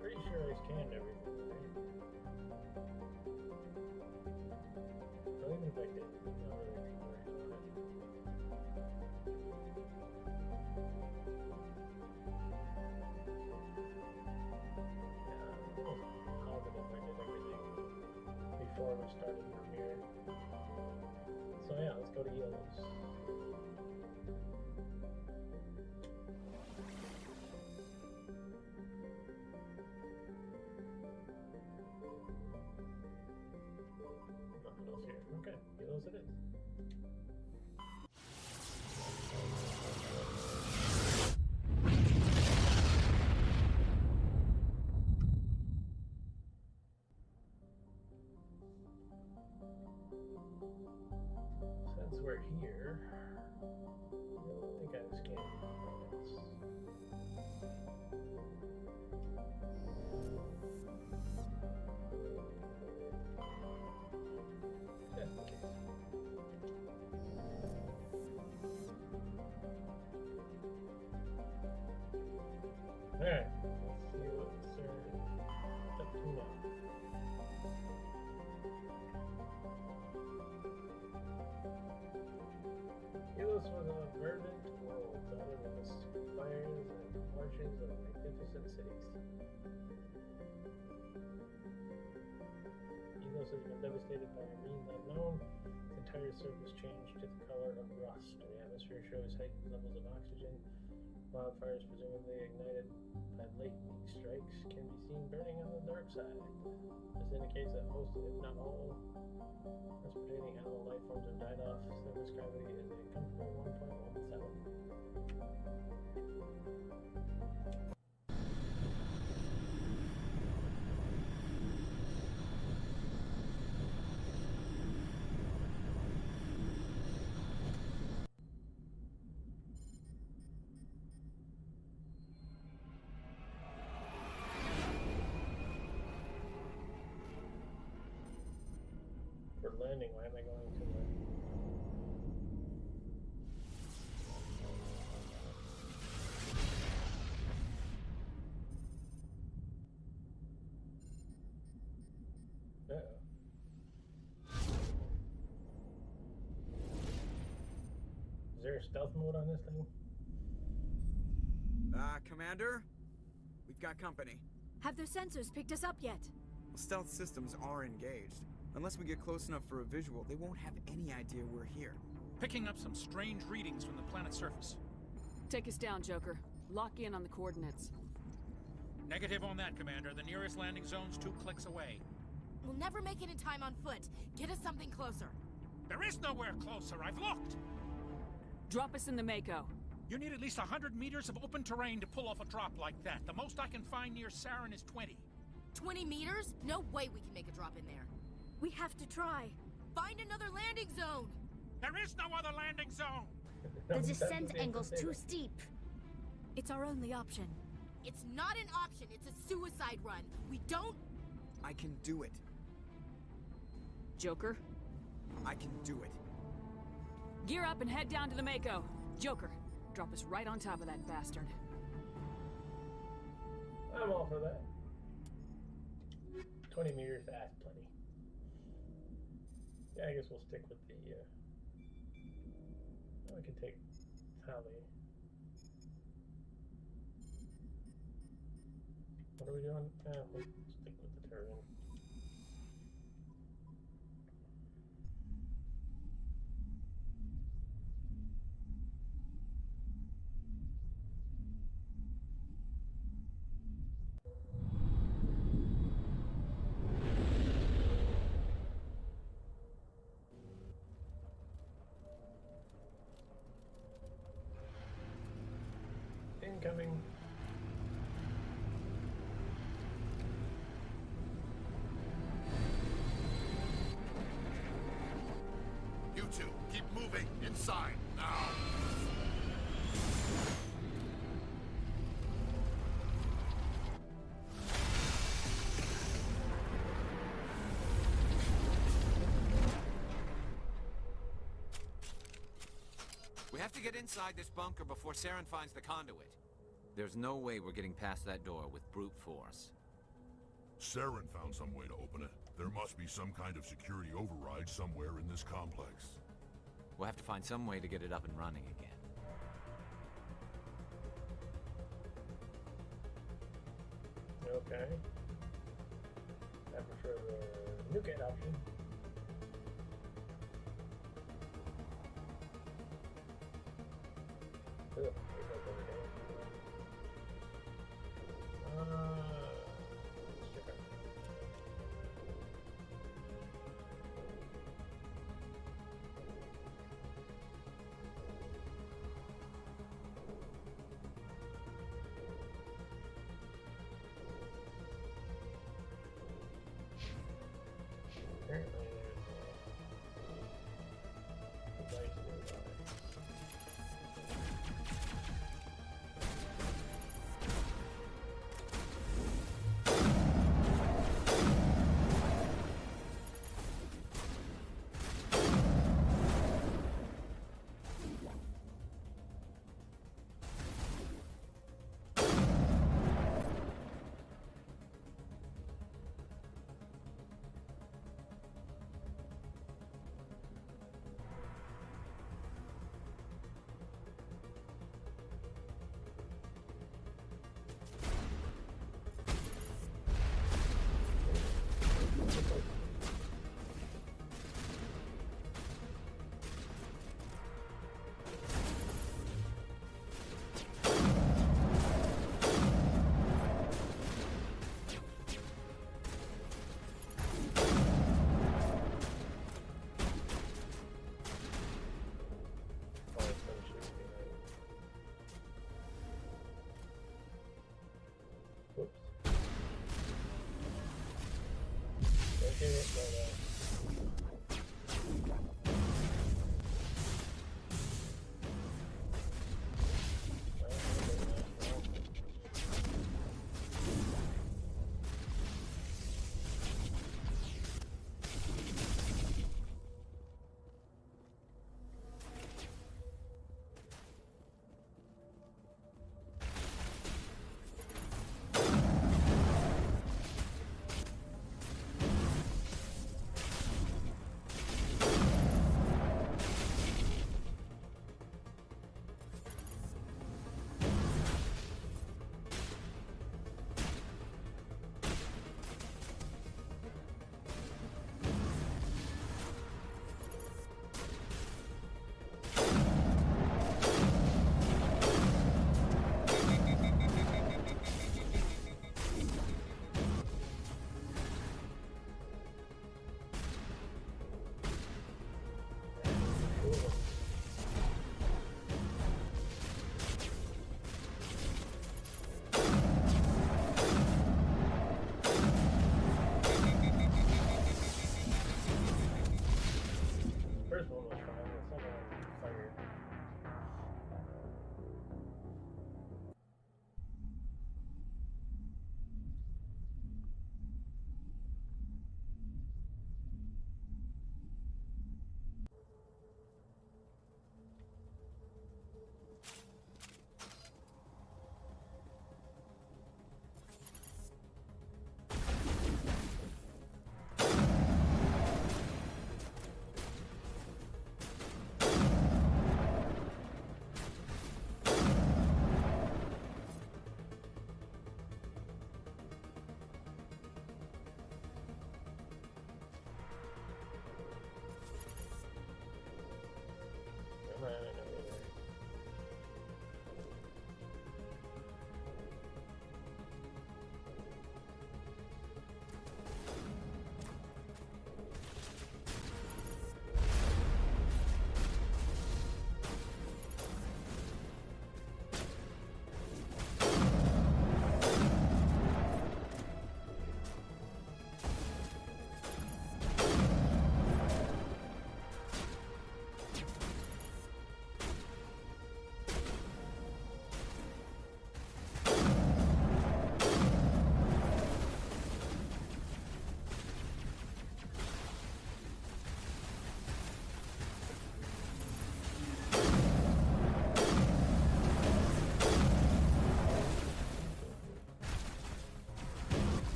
Speaker 1: Pretty sure I scanned everything, right? Or even if I did, I'm not really too worried about it. Yeah, I'm confident I did everything before we started from here. So yeah, let's go to Yellow's. Nothing else here. Okay, Yellow's it is. Since we're here, I think I was scanning this. Just in case. Alright, let's see what's up to now. Helos was a verdant world dotted with the spires and arches of magnificent cities. Helos has been devastated by a means unknown. Its entire surface changed to the color of rust. The atmosphere shows heightened levels of oxygen. Wildfires, presumably ignited by lightning strikes, can be seen burning on the dark side. This indicates that most, if not all, transportating animal life forms have died off. Surface gravity is a comfortable 1.17. For landing, why am I going to the... Uh-oh. Is there a stealth mode on this thing?
Speaker 9: Commander? we've got company.
Speaker 6: Have their sensors picked us up yet?
Speaker 9: Well, stealth systems are engaged. Unless we get close enough for a visual, they won't have any idea we're here.
Speaker 5: Picking up some strange readings from the planet's surface.
Speaker 3: Take us down, Joker. Lock in on the coordinates.
Speaker 5: Negative on that, Commander. The nearest landing zone's 2 clicks away.
Speaker 11: We'll never make it in time on foot. Get us something closer.
Speaker 5: There is nowhere closer. I've looked.
Speaker 3: Drop us in the Mako.
Speaker 5: You need at least 100 meters of open terrain to pull off a drop like that. The most I can find near Saren is 20.
Speaker 11: 20 meters? No way we can make a drop in there.
Speaker 6: We have to try.
Speaker 11: Find another landing zone!
Speaker 5: There is no other landing zone!
Speaker 6: The descent angle's too steep. It's our only option.
Speaker 11: It's not an option, it's a suicide run. We don't...
Speaker 9: I can do it.
Speaker 3: Joker?
Speaker 9: I can do it.
Speaker 3: Gear up and head down to the Mako. Joker, drop us right on top of that bastard.
Speaker 1: I'm all for that. 20 meters, that's plenty. Yeah, I guess we'll stick with the, we can take Tally. What are we doing? We'll stick with the Turian. Incoming.
Speaker 8: You two, keep moving inside now.
Speaker 7: We have to get inside this bunker before Saren finds the conduit. There's no way we're getting past that door with brute force.
Speaker 8: Saren found some way to open it. There must be some kind of security override somewhere in this complex.
Speaker 7: We'll have to find some way to get it up and running again.
Speaker 1: Okay. I prefer the nuke option. Ugh, there goes over there. Let's check out. Apparently there's a device nearby.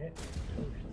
Speaker 1: get toast.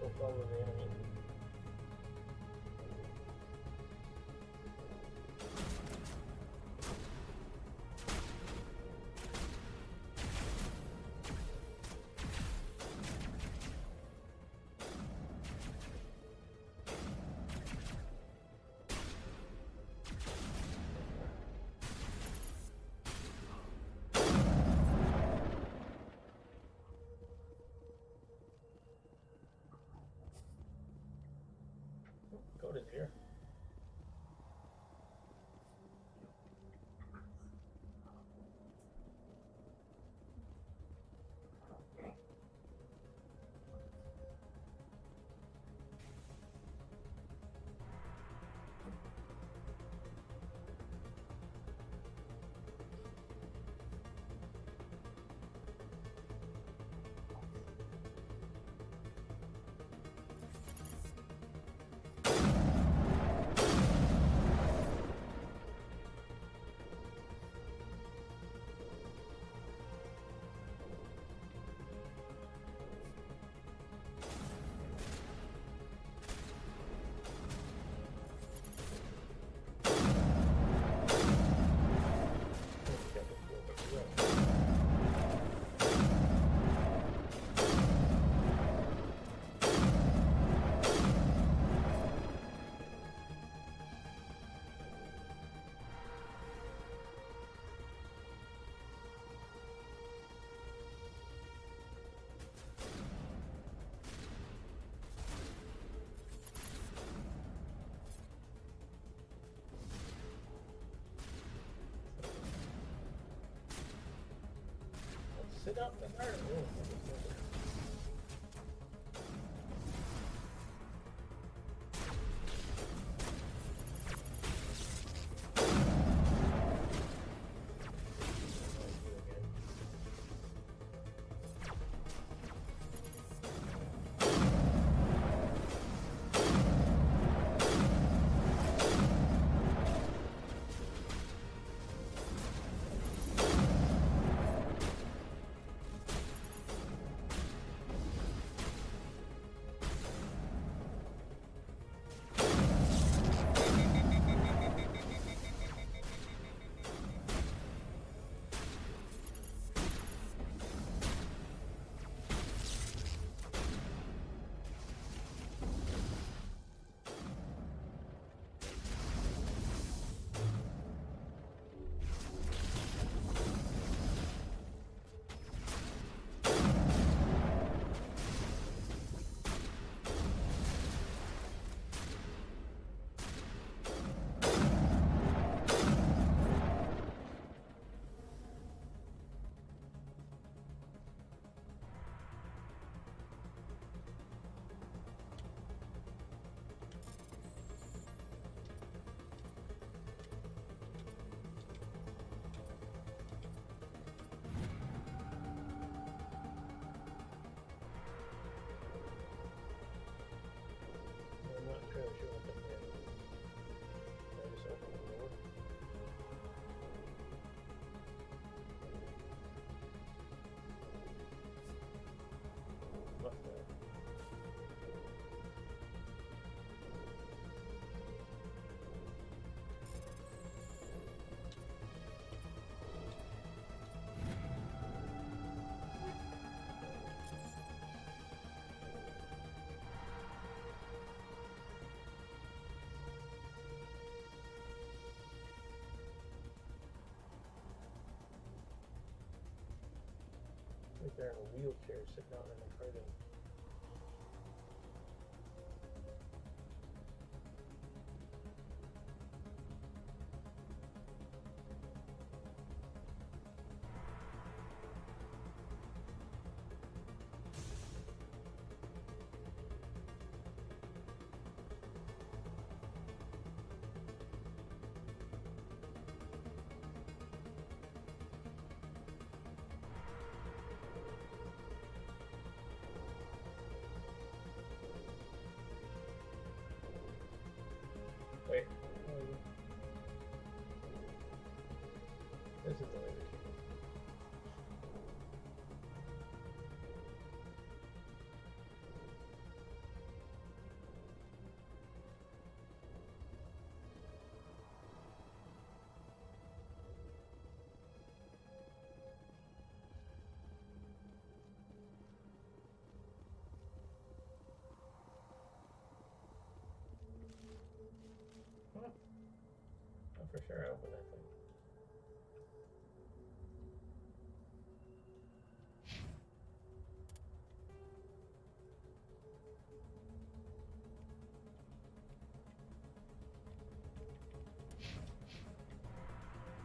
Speaker 1: Will follow the enemy. Code is here. it up the garden. Oh, I'm not sure what the heck. I just opened the door. What the? Like they're in a wheelchair sitting out in a garden. Wait. This is the way to keep it. Oh, for sure I open that thing.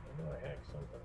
Speaker 1: I know I hacked something.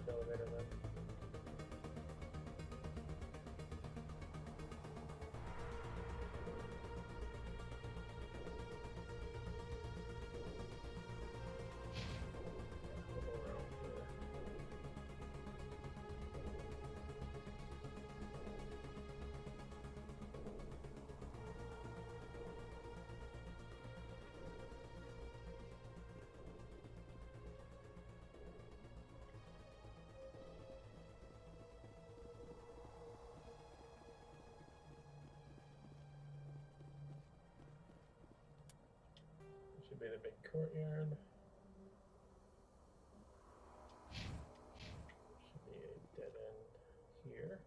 Speaker 1: this elevator then. Should be the big courtyard. Should be a dead end here.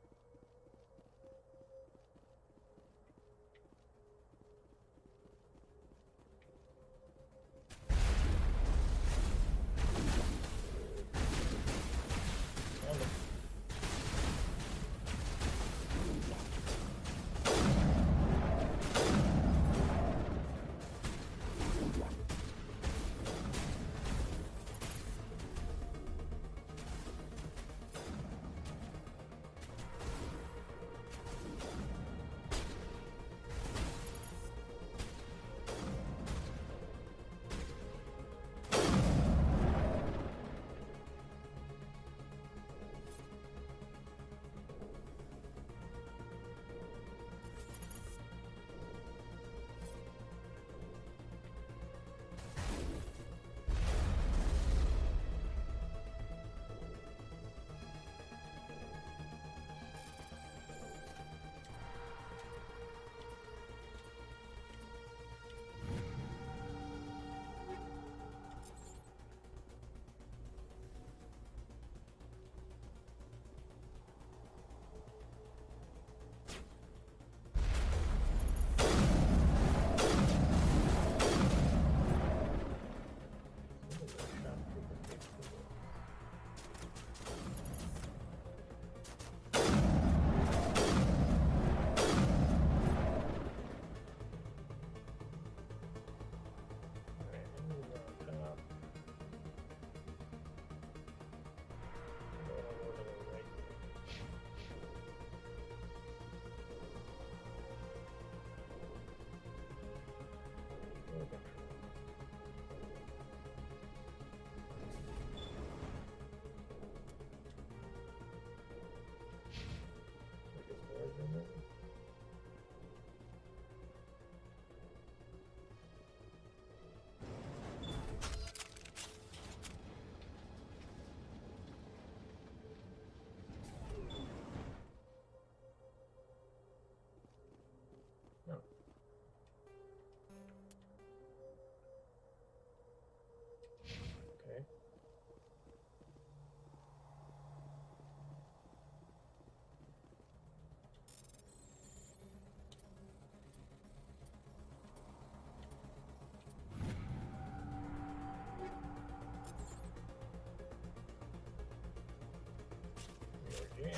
Speaker 1: Jammed.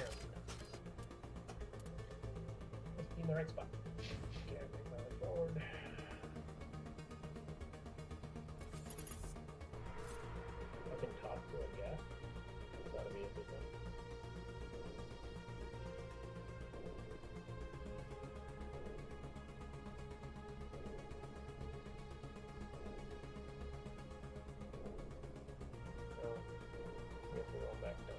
Speaker 1: Must be in the right spot. Okay, bring my way forward. I can talk to a guest. That'll be interesting. So, I guess we're going back down.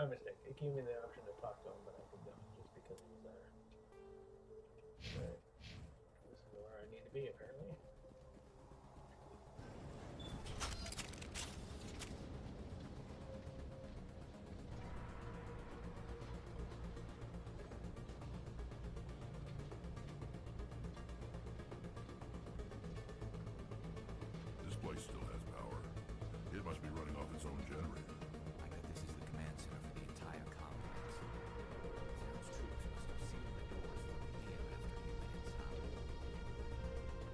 Speaker 1: My mistake. It gave me the option to talk to him, but I could go just because he was there. Alright. This is where I need to be, apparently.
Speaker 8: This place still has power. It must be running off its own generator.
Speaker 7: I bet this is the command center for the entire complex. Zeron's troops must have sealed the doors from here after he went inside.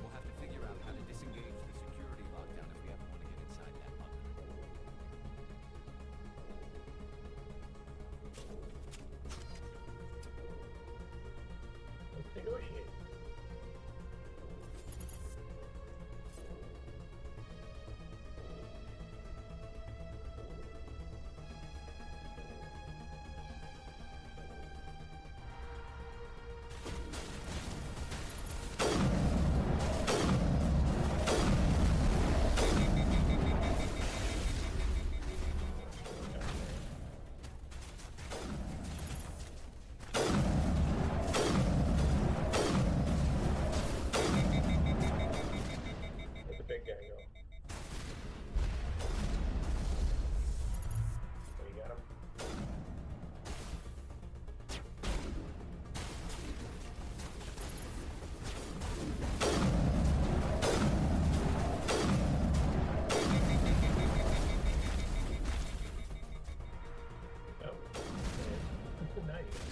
Speaker 7: We'll have to figure out how to disengage the security lockdown if we ever want to get inside that bunker.
Speaker 1: Let's negotiate. Let the big guy go. Oh, you got him? Oh. Now you got him.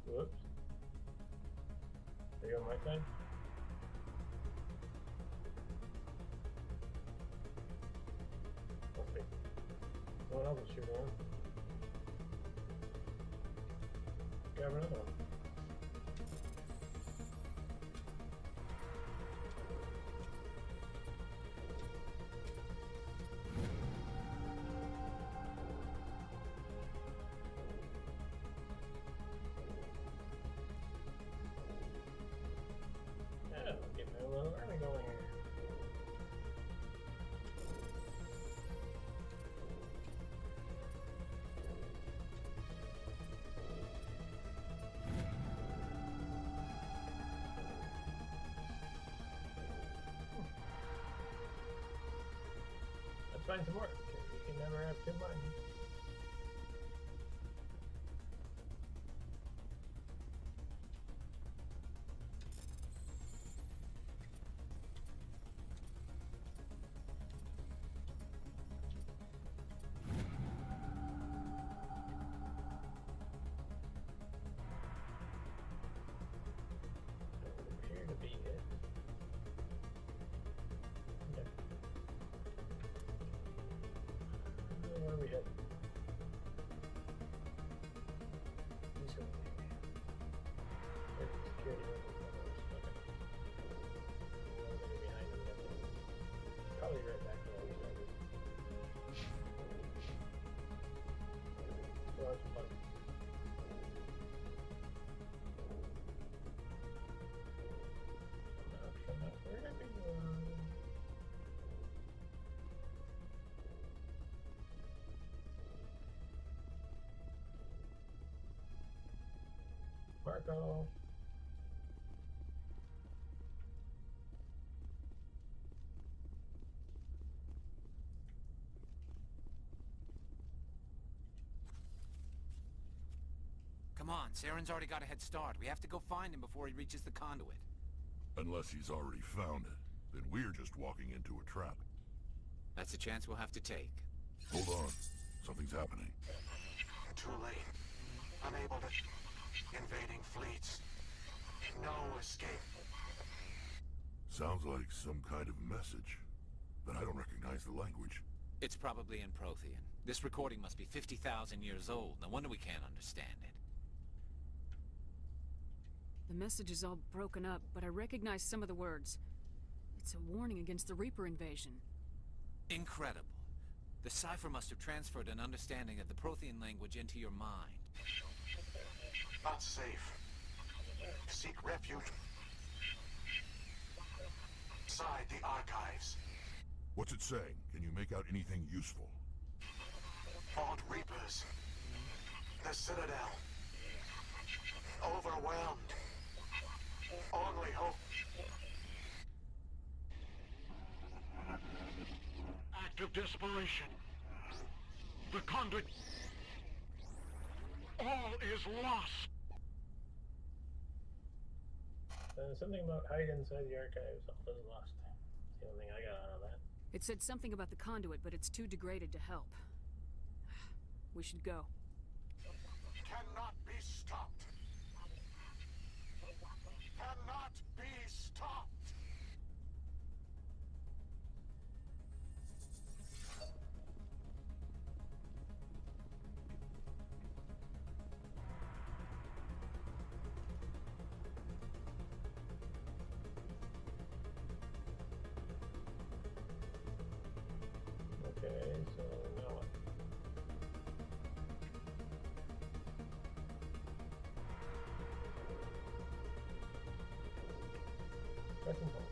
Speaker 1: Whoops. Are you on my side? Must be. No one else is shooting on. Grab another one. Yeah, get my little army going here. Let's find some more. You can never have too much. Appear to be it. Okay. Where are we headed? This way. Where the security room is. Okay. A little bit behind them. Probably right back to where we started. So that's fun. Come out. Where did I go? Marco.
Speaker 7: Come on, Saren's already got a head start. We have to go find him before he reaches the conduit.
Speaker 8: Unless he's already found it, then we're just walking into a trap.
Speaker 7: That's a chance we'll have to take.
Speaker 8: Hold on. Something's happening.
Speaker 10: Too late. Unable to... Invading fleets. No escape.
Speaker 8: Sounds like some kind of message, but I don't recognize the language.
Speaker 7: It's probably in Prothean. This recording must be 50,000 years old. No wonder we can't understand it.
Speaker 3: The message is all broken up, but I recognize some of the words. It's a warning against the Reaper invasion.
Speaker 7: Incredible. The cipher must have transferred an understanding of the Prothean language into your mind.
Speaker 10: Not safe. Seek refuge. Inside the archives.
Speaker 8: What's it saying? Can you make out anything useful?
Speaker 10: Fought Reapers. The Citadel. Overwhelmed. Only hope. Act of desperation. The conduit. All is lost.
Speaker 1: Something about hide inside the archives. All is lost. That's the only thing I got out of that.
Speaker 3: It said something about the conduit, but it's too degraded to help. We should go.
Speaker 10: Cannot be stopped. Cannot be stopped.
Speaker 1: Okay, so now what? Pressing hold.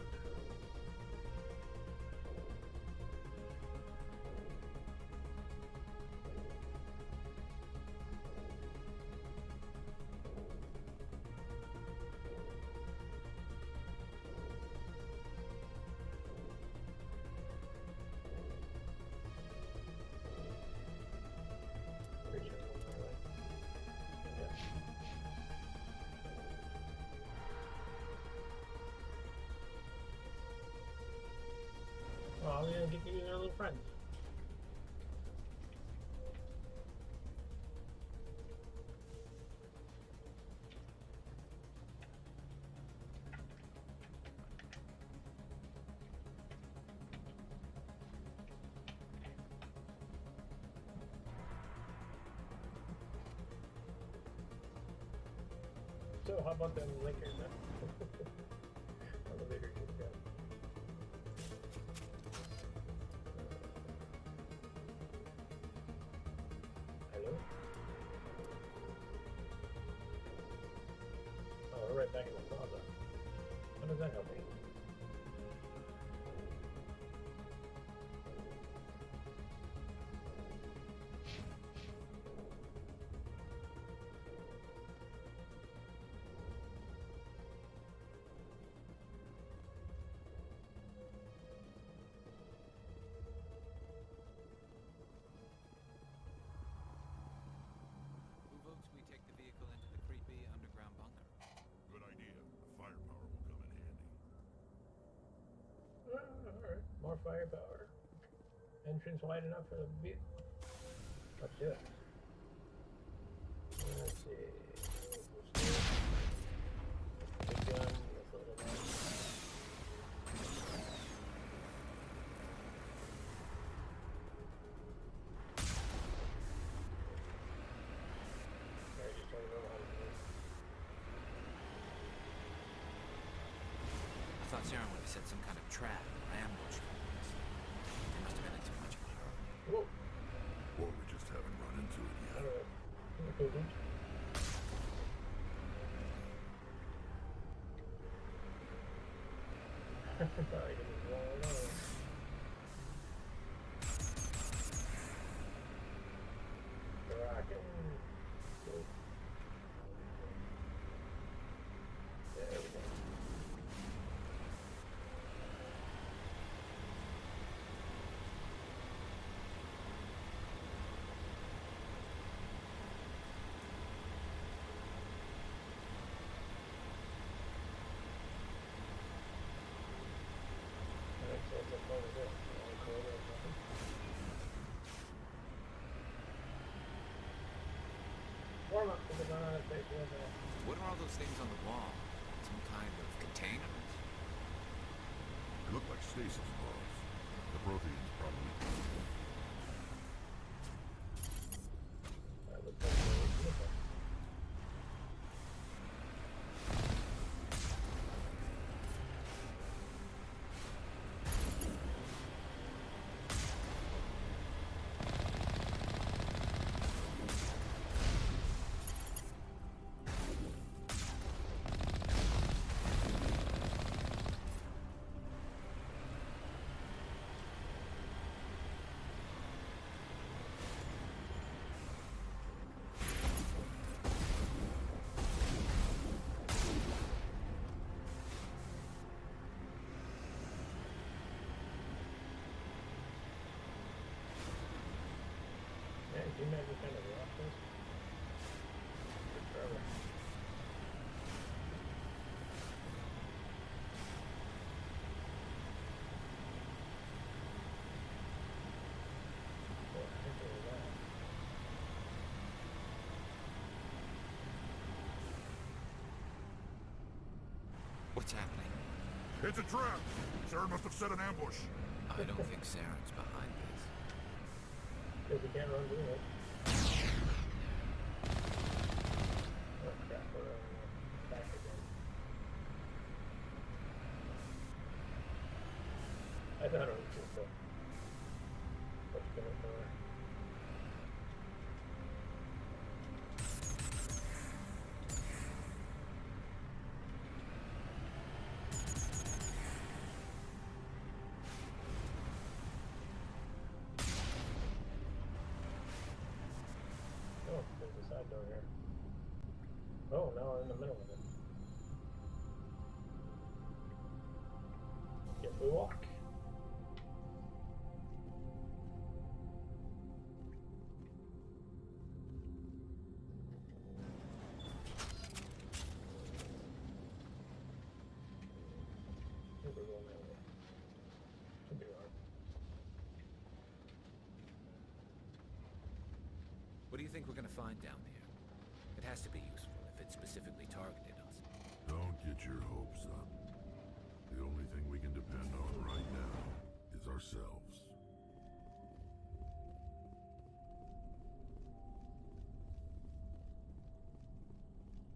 Speaker 1: Pretty sure it's on the right. Yeah. Oh, we're gonna get to use our little friends. So how about them liquors, huh? Elevator just got. Hello? Oh, we're right back in the plaza. How does that help me?
Speaker 7: Who votes we take the vehicle into the creepy underground bunker?
Speaker 8: Good idea. The firepower will come in handy.
Speaker 1: Alright, more firepower. Entrance wide enough for the vehicle. Let's do it. Let's see. Big gun, this little gun. Sorry, just trying to know how to do it.
Speaker 7: I thought Saren would have set some kind of trap or ambush for us. They must have been in too much of a hurry.
Speaker 1: Whoa.
Speaker 8: Or we just haven't run into it yet.
Speaker 1: Okay, Probably gonna roll along. Rockin'. Cool. There we go. up because I know how to take the other.
Speaker 7: What are all those things on the wall? Some kind of containers?
Speaker 8: They look like stasis bars. The Protheans probably.
Speaker 1: That looks like a you imagine kind of rock this? Forever. Boy, I think it was that.
Speaker 7: What's happening?
Speaker 8: It's a trap! Sarah must have set an ambush.
Speaker 7: I don't think Saren's behind this.
Speaker 1: Because we can't run through it. Oh crap, we're back again. I thought it was just a... What's going on? Oh, there's a side door here. Oh, now we're in the middle of it. Guess we walk. I think we're going that way. Should be wrong.
Speaker 7: What do you think we're gonna find down there? It has to be useful if it specifically targeted us.
Speaker 8: Don't get your hopes up. The only thing we can depend on right now is ourselves.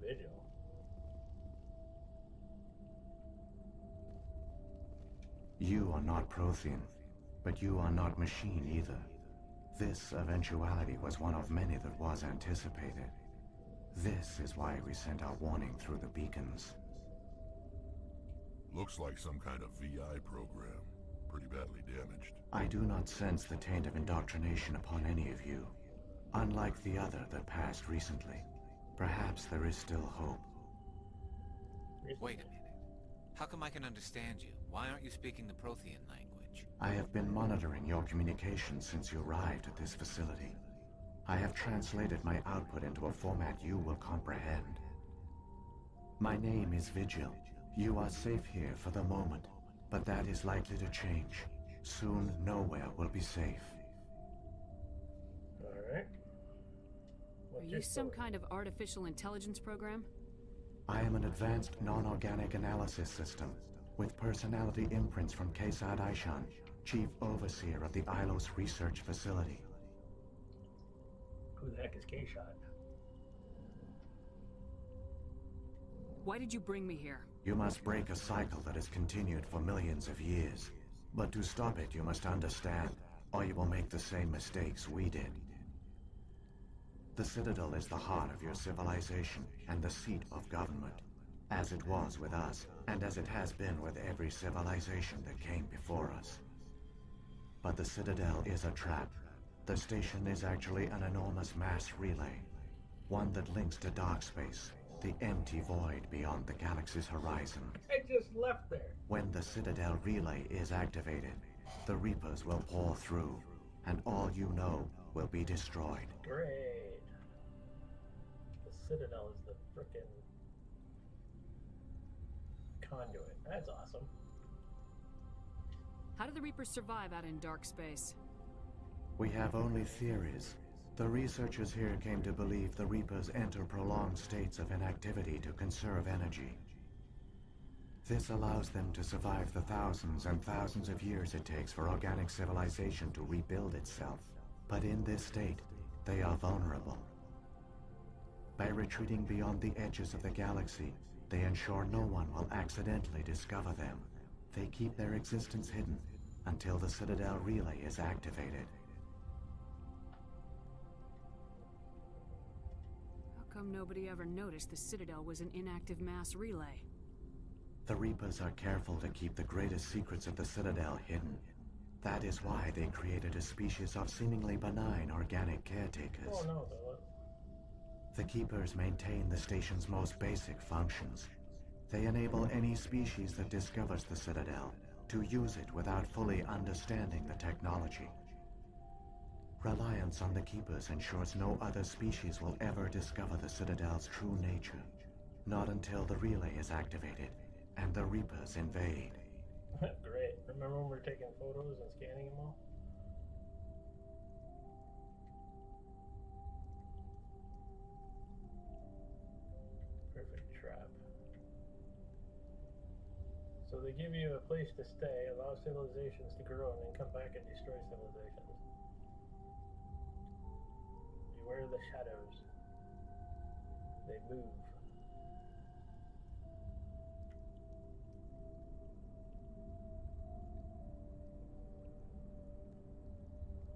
Speaker 1: Vigil.
Speaker 12: You are not Prothean, but you are not machine either. This eventuality was one of many that was anticipated. This is why we sent our warning through the beacons.
Speaker 8: Looks like some kind of VI program. Pretty badly damaged.
Speaker 12: I do not sense the taint of indoctrination upon any of you. Unlike the other that passed recently, perhaps there is still hope.
Speaker 7: Wait a minute. How come I can understand you? Why aren't you speaking the Prothean language?
Speaker 12: I have been monitoring your communications since you arrived at this facility. I have translated my output into a format you will comprehend. My name is Vigil. You are safe here for the moment, but that is likely to change. Soon, nowhere will be safe.
Speaker 1: Alright.
Speaker 3: Are you some kind of artificial intelligence program?
Speaker 12: I am an advanced non-organic analysis system, with personality imprints from Kesad Aishan, Chief Overseer of the Ilos Research Facility.
Speaker 1: Who the heck is K-Shot?
Speaker 3: Why did you bring me here?
Speaker 12: You must break a cycle that has continued for millions of years. But to stop it, you must understand, or you will make the same mistakes we did. The Citadel is the heart of your civilization and the seat of government, as it was with us, and as it has been with every civilization that came before us. But the Citadel is a trap. The station is actually an enormous mass relay, one that links to dark space, the empty void beyond the galaxy's horizon.
Speaker 1: I just left there.
Speaker 12: When the Citadel relay is activated, the Reapers will pour through, and all you know will be destroyed.
Speaker 1: Great. The Citadel is the frickin' conduit. That's awesome.
Speaker 3: How do the Reapers survive out in dark space?
Speaker 12: We have only theories. The researchers here came to believe the Reapers enter prolonged states of inactivity to conserve energy. This allows them to survive the thousands and thousands of years it takes for organic civilization to rebuild itself. But in this state, they are vulnerable. By retreating beyond the edges of the galaxy, they ensure no one will accidentally discover them. They keep their existence hidden until the Citadel relay is activated.
Speaker 3: How come nobody ever noticed the Citadel was an inactive mass relay?
Speaker 12: The Reapers are careful to keep the greatest secrets of the Citadel hidden. That is why they created a species of seemingly benign organic caretakers.
Speaker 1: Oh no,
Speaker 12: the Keepers maintain the station's most basic functions. They enable any species that discovers the Citadel to use it without fully understanding the technology. Reliance on the Keepers ensures no other species will ever discover the Citadel's true nature. Not until the relay is activated and the Reapers invade.
Speaker 1: Great. Remember when we were taking photos and scanning them all? Perfect trap. So they give you a place to stay, allow civilizations to grow, and then come back and destroy civilizations. Beware the shadows. They move.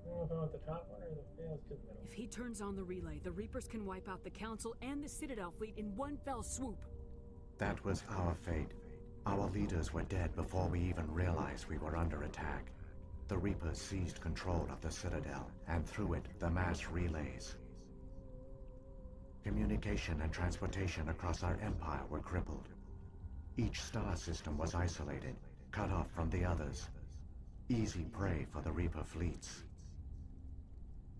Speaker 1: I don't know if I want the top one or let's do the middle.
Speaker 3: If he turns on the relay, the Reapers can wipe out the Council and the Citadel fleet in one fell swoop.
Speaker 12: That was our fate. Our leaders were dead before we even realized we were under attack. The Reapers seized control of the Citadel, and through it, the mass relays. Communication and transportation across our empire were crippled. Each star system was isolated, cut off from the others. Easy prey for the Reaper fleets.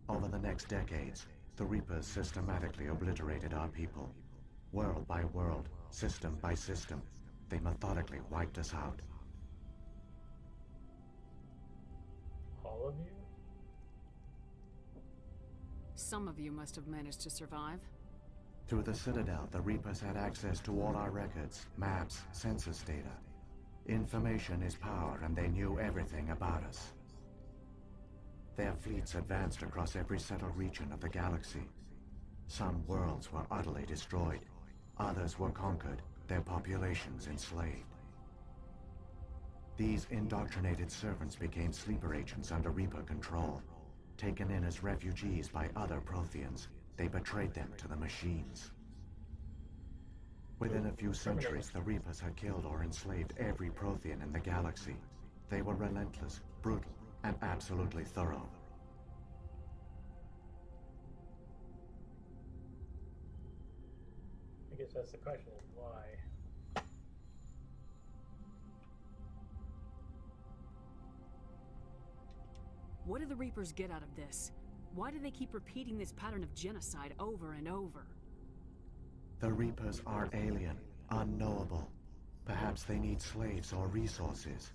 Speaker 12: Over the next decades, the Reapers systematically obliterated our people. World by world, system by system, they methodically wiped us out.
Speaker 1: All of you?
Speaker 3: Some of you must have managed to survive.
Speaker 12: Through the Citadel, the Reapers had access to all our records, maps, census data. Information is power, and they knew everything about us. Their fleets advanced across every settled region of the galaxy. Some worlds were utterly destroyed. Others were conquered, their populations enslaved. These indoctrinated servants became sleeper agents under Reaper control. Taken in as refugees by other Protheans, they betrayed them to the machines. Within a few centuries, the Reapers had killed or enslaved every Prothean in the galaxy. They were relentless, brutal, and absolutely thorough.
Speaker 1: I guess that's the question, is why?
Speaker 3: What do the Reapers get out of this? Why do they keep repeating this pattern of genocide over and over?
Speaker 12: The Reapers are alien, unknowable. Perhaps they need slaves or resources.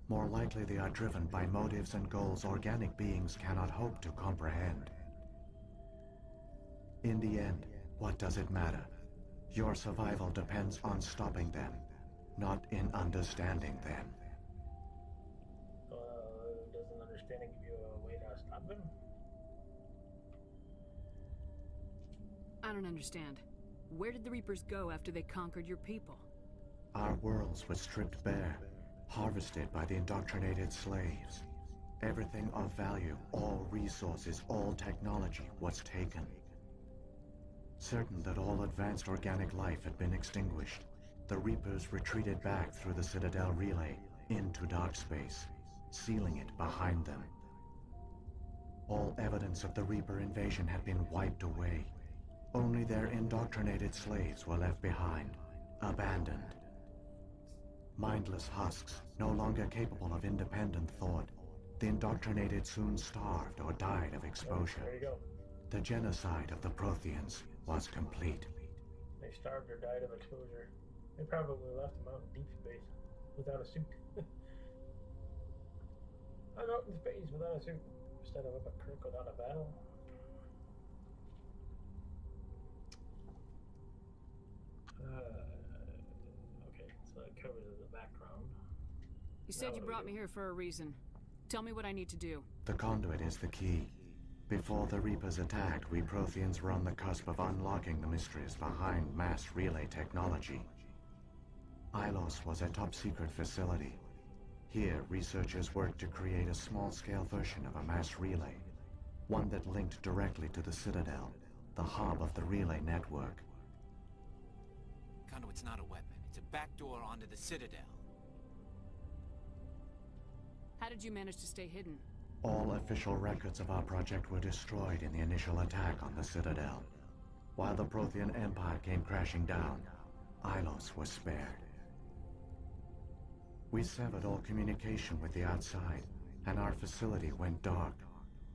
Speaker 12: More likely they are driven by motives and goals organic beings cannot hope to comprehend. In the end, what does it matter? Your survival depends on stopping them, not in understanding them.
Speaker 1: Doesn't understanding give you a way to stop them?
Speaker 3: I don't understand. Where did the Reapers go after they conquered your people?
Speaker 12: Our worlds were stripped bare, harvested by the indoctrinated slaves. Everything of value, all resources, all technology was taken. Certain that all advanced organic life had been extinguished, the Reapers retreated back through the Citadel relay into dark space, sealing it behind them. All evidence of the Reaper invasion had been wiped away. Only their indoctrinated slaves were left behind, abandoned. Mindless husks, no longer capable of independent thought, the indoctrinated soon starved or died of exposure.
Speaker 1: There you go.
Speaker 12: The genocide of the Protheans was complete.
Speaker 1: They starved or died of exposure. They probably left them out in deep space without a suit. I'm out in space without a suit. Instead of up a creek without a battle. Okay, so that covers the background.
Speaker 3: You said you brought me here for a reason. Tell me what I need to do.
Speaker 12: The conduit is the key. Before the Reapers attacked, we Protheans were on the cusp of unlocking the mysteries behind mass relay technology. Ilos was a top-secret facility. Here, researchers worked to create a small-scale version of a mass relay, one that linked directly to the Citadel, the hub of the relay network.
Speaker 7: Conduit's not a weapon. It's a backdoor onto the Citadel.
Speaker 3: How did you manage to stay hidden?
Speaker 12: All official records of our project were destroyed in the initial attack on the Citadel. While the Prothean Empire came crashing down, Ilos was spared. We severed all communication with the outside, and our facility went dark.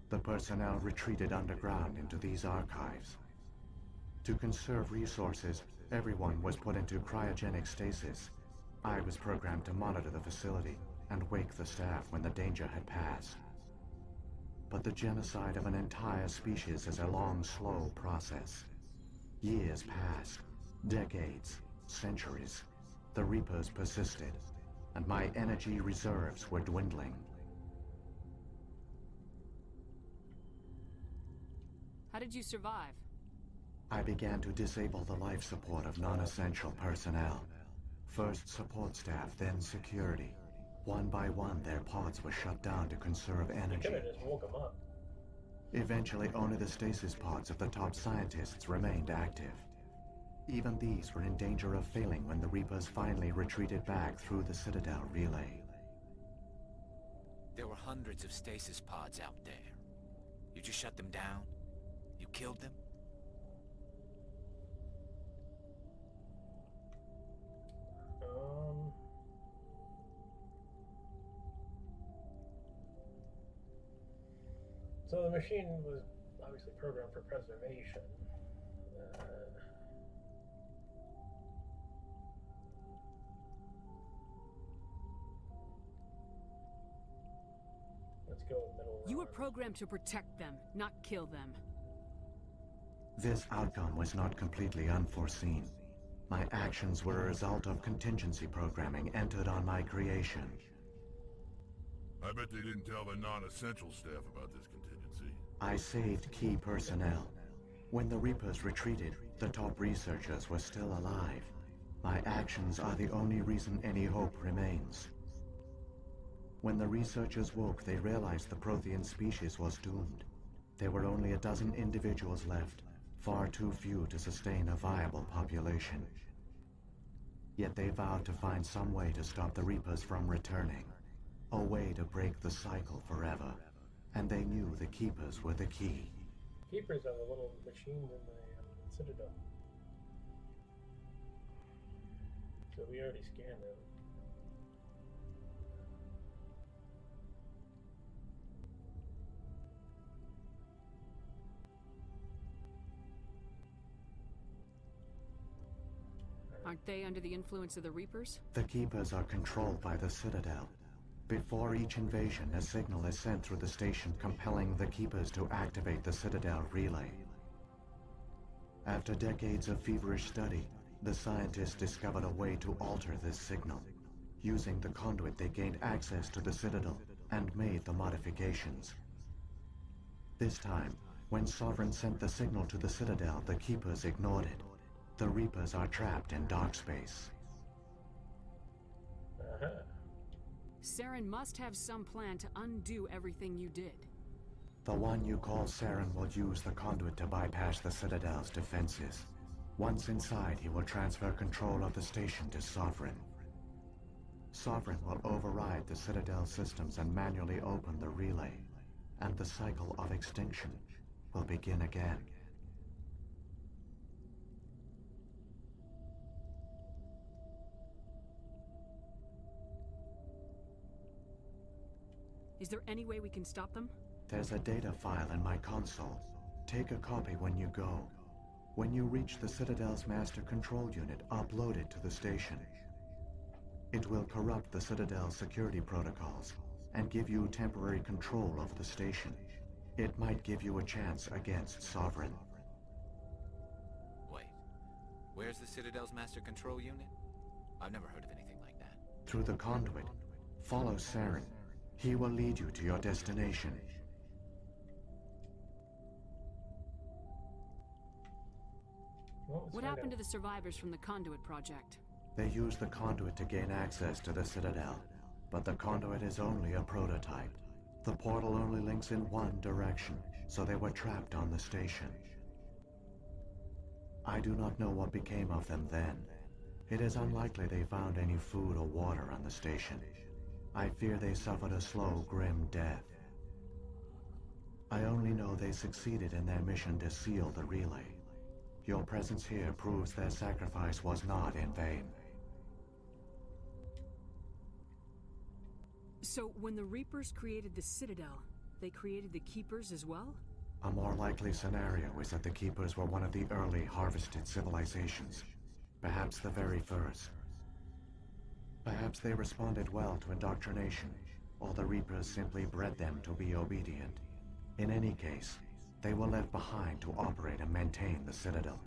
Speaker 12: The personnel retreated underground into these archives. To conserve resources, everyone was put into cryogenic stasis. I was programmed to monitor the facility and wake the staff when the danger had passed. But the genocide of an entire species is a long, slow process. Years passed, decades, centuries. The Reapers persisted, and my energy reserves were dwindling.
Speaker 3: How did you survive?
Speaker 12: I began to disable the life support of non-essential personnel. First support staff, then security. One by one, their pods were shut down to conserve energy.
Speaker 1: You could've just woke them up.
Speaker 12: Eventually, only the stasis pods of the top scientists remained active. Even these were in danger of failing when the Reapers finally retreated back through the Citadel relay.
Speaker 7: There were hundreds of stasis pods out there. You just shut them down? You killed them?
Speaker 1: So the machine was obviously programmed for preservation. Let's go middle.
Speaker 3: You were programmed to protect them, not kill them.
Speaker 12: This outcome was not completely unforeseen. My actions were a result of contingency programming entered on my creation.
Speaker 8: I bet they didn't tell the non-essential staff about this contingency.
Speaker 12: I saved key personnel. When the Reapers retreated, the top researchers were still alive. My actions are the only reason any hope remains. When the researchers woke, they realized the Prothean species was doomed. There were only a dozen individuals left, far too few to sustain a viable population. Yet they vowed to find some way to stop the Reapers from returning. A way to break the cycle forever. And they knew the Keepers were the key.
Speaker 1: Keepers are the little machines in the Citadel. So we already scanned them.
Speaker 3: Aren't they under the influence of the Reapers?
Speaker 12: The Keepers are controlled by the Citadel. Before each invasion, a signal is sent through the station compelling the Keepers to activate the Citadel relay. After decades of feverish study, the scientists discovered a way to alter this signal. Using the conduit, they gained access to the Citadel and made the modifications. This time, when Sovereign sent the signal to the Citadel, the Keepers ignored it. The Reapers are trapped in dark space.
Speaker 3: Saren must have some plan to undo everything you did.
Speaker 12: The one you call Saren will use the conduit to bypass the Citadel's defenses. Once inside, he will transfer control of the station to Sovereign. Sovereign will override the Citadel systems and manually open the relay, and the cycle of extinction will begin again.
Speaker 3: Is there any way we can stop them?
Speaker 12: There's a data file in my console. Take a copy when you go. When you reach the Citadel's master control unit, upload it to the station. It will corrupt the Citadel's security protocols and give you temporary control of the station. It might give you a chance against Sovereign.
Speaker 7: Wait. Where's the Citadel's master control unit? I've never heard of anything like that.
Speaker 12: Through the conduit. Follow Saren. He will lead you to your destination.
Speaker 3: What happened to the survivors from the conduit project?
Speaker 12: They used the conduit to gain access to the Citadel, but the conduit is only a prototype. The portal only links in one direction, so they were trapped on the station. I do not know what became of them then. It is unlikely they found any food or water on the station. I fear they suffered a slow, grim death. I only know they succeeded in their mission to seal the relay. Your presence here proves their sacrifice was not in vain.
Speaker 3: So, when the Reapers created the Citadel, they created the Keepers as well?
Speaker 12: A more likely scenario is that the Keepers were one of the early harvested civilizations. Perhaps the very first. Perhaps they responded well to indoctrination, or the Reapers simply bred them to be obedient. In any case, they were left behind to operate and maintain the Citadel.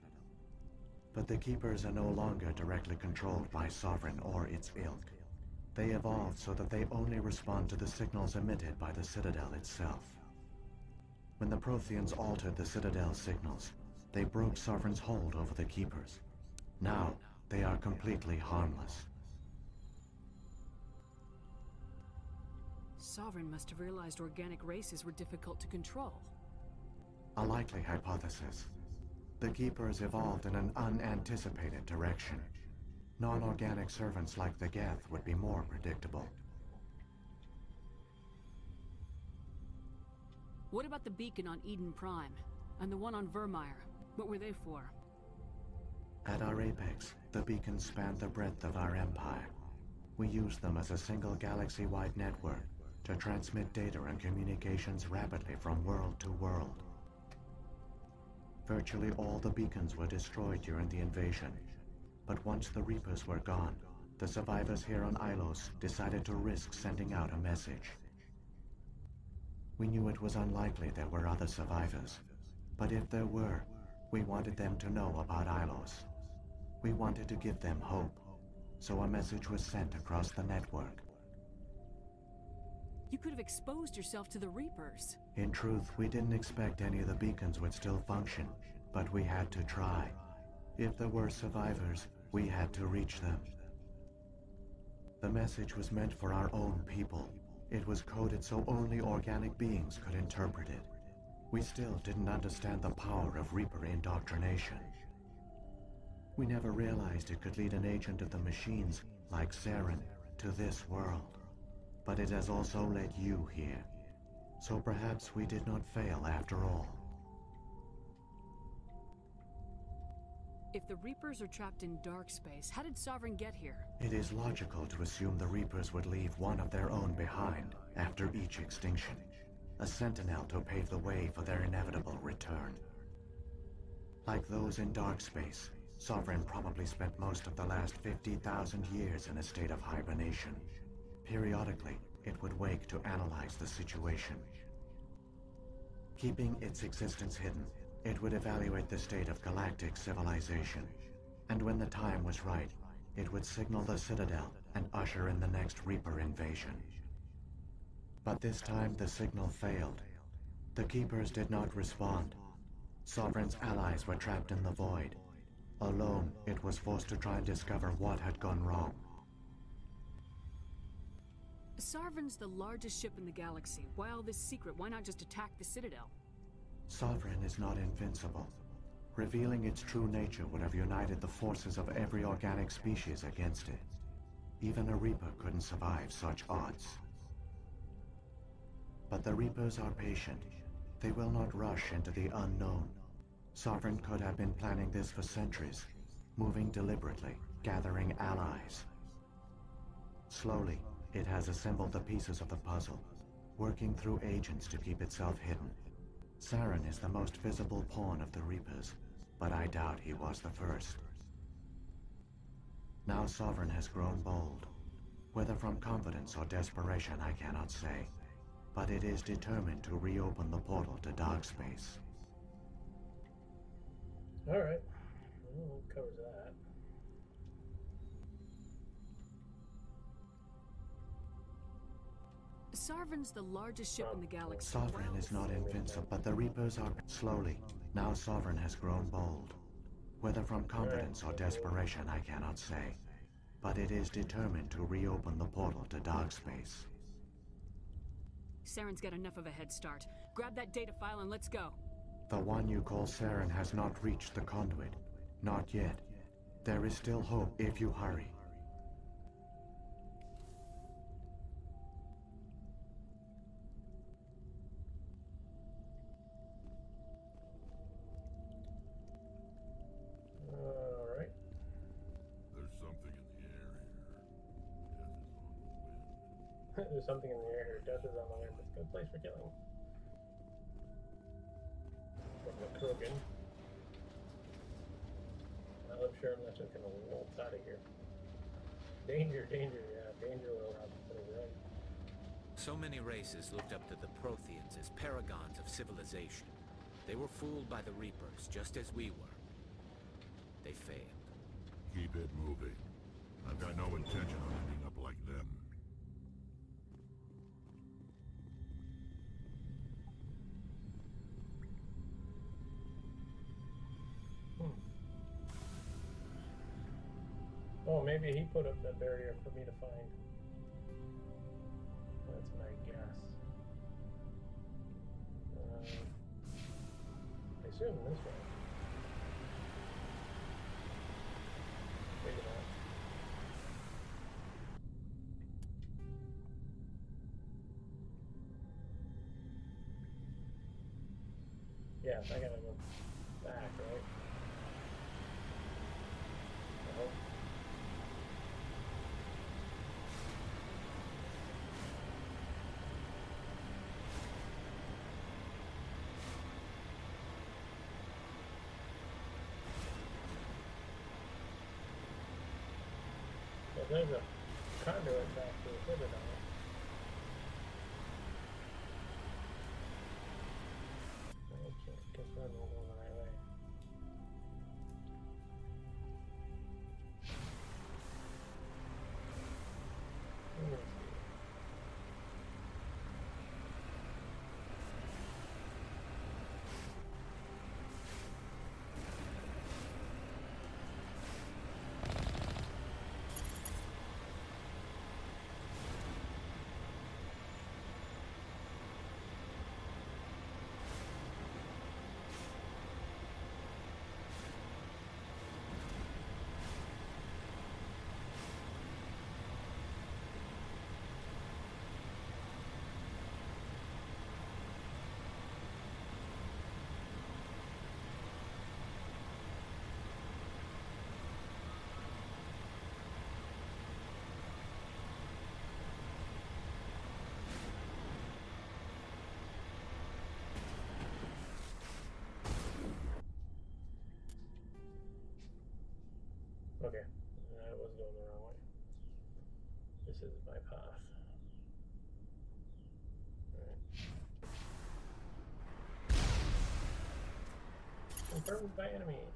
Speaker 12: But the Keepers are no longer directly controlled by Sovereign or its ilk. They evolved so that they only respond to the signals emitted by the Citadel itself. When the Protheans altered the Citadel's signals, they broke Sovereign's hold over the Keepers. Now, they are completely harmless.
Speaker 3: Sovereign must have realized organic races were difficult to control.
Speaker 12: A likely hypothesis. The Keepers evolved in an unanticipated direction. Non-organic servants like the Geth would be more predictable.
Speaker 3: What about the beacon on Eden Prime? And the one on Vermeer? What were they for?
Speaker 12: At our apex, the beacons spanned the breadth of our empire. We used them as a single galaxy-wide network to transmit data and communications rapidly from world to world. Virtually all the beacons were destroyed during the invasion. But once the Reapers were gone, the survivors here on Ilos decided to risk sending out a message. We knew it was unlikely there were other survivors. But if there were, we wanted them to know about Ilos. We wanted to give them hope. So a message was sent across the network.
Speaker 3: You could have exposed yourself to the Reapers.
Speaker 12: In truth, we didn't expect any of the beacons would still function, but we had to try. If there were survivors, we had to reach them. The message was meant for our own people. It was coded so only organic beings could interpret it. We still didn't understand the power of Reaper indoctrination. We never realized it could lead an agent of the machines, like Saren, to this world. But it has also led you here. So perhaps we did not fail after all.
Speaker 3: If the Reapers are trapped in dark space, how did Sovereign get here?
Speaker 12: It is logical to assume the Reapers would leave one of their own behind after each extinction. A sentinel to pave the way for their inevitable return. Like those in dark space, Sovereign probably spent most of the last 50,000 years in a state of hibernation. Periodically, it would wake to analyze the situation. Keeping its existence hidden, it would evaluate the state of galactic civilization. And when the time was right, it would signal the Citadel and usher in the next Reaper invasion. But this time the signal failed. The Keepers did not respond. Sovereign's allies were trapped in the void. Alone, it was forced to try and discover what had gone wrong.
Speaker 3: Sovereign's the largest ship in the galaxy. Why all this secret? Why not just attack the Citadel?
Speaker 12: Sovereign is not invincible. Revealing its true nature would have united the forces of every organic species against it. Even a Reaper couldn't survive such odds. But the Reapers are patient. They will not rush into the unknown. Sovereign could have been planning this for centuries, moving deliberately, gathering allies. Slowly, it has assembled the pieces of the puzzle, working through agents to keep itself hidden. Saren is the most visible pawn of the Reapers, but I doubt he was the first. Now Sovereign has grown bold. Whether from confidence or desperation, I cannot say. But it is determined to reopen the portal to dark space.
Speaker 1: Alright. Oh, covers that.
Speaker 3: Sovereign's the largest ship in the galaxy.
Speaker 12: Sovereign is not invincible, but the Reapers are slowly. Now Sovereign has grown bold. Whether from confidence or desperation, I cannot say. But it is determined to reopen the portal to dark space.
Speaker 3: Saren's got enough of a head start. Grab that data file and let's go.
Speaker 12: The one you call Saren has not reached the conduit. Not yet. There is still hope if you hurry.
Speaker 1: Alright.
Speaker 8: There's something in the air here.
Speaker 1: There's something in the air here. Death is on the wind. It's a good place for killing. From the Krogan. I'm sure I'm not just gonna waltz out of here. Danger, danger, yeah, danger will happen. Right.
Speaker 7: So many races looked up to the Protheans as paragons of civilization. They were fooled by the Reapers, just as we were. They failed.
Speaker 8: Keep it moving. I've got no intention of ending up like them.
Speaker 1: Oh, maybe he put up that barrier for me to find. That's my guess. I assume this way. Maybe not. Yeah, I gotta go back, right? No. There's a conduit back to the Citadel. I can't confirm I'm going the right way. Let me see. Okay, I was going the wrong way. This is my path. Alright. Confirmed by enemies.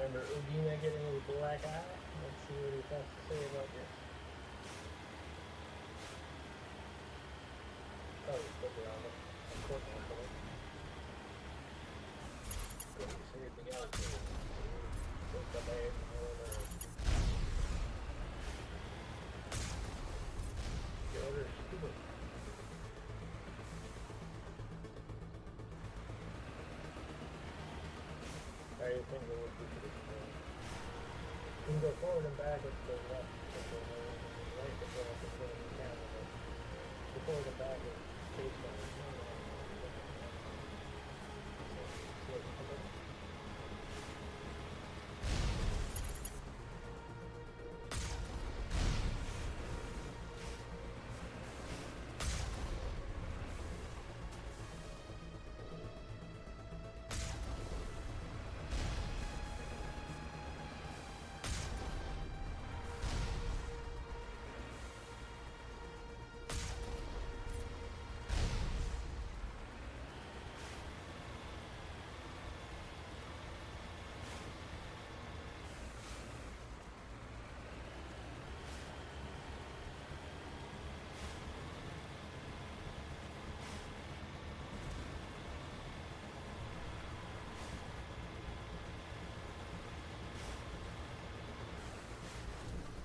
Speaker 1: Commander Udina getting his black eye. Let's see what he has to say about this. Oh, he's put it on it. Of course not for it. Good to see the galaxy. Take the bag and all that. The order is stupid. I think it would be pretty cool. You can go forward and back if the left, if the right, if the left, if the camera. The forward and back is based on the camera.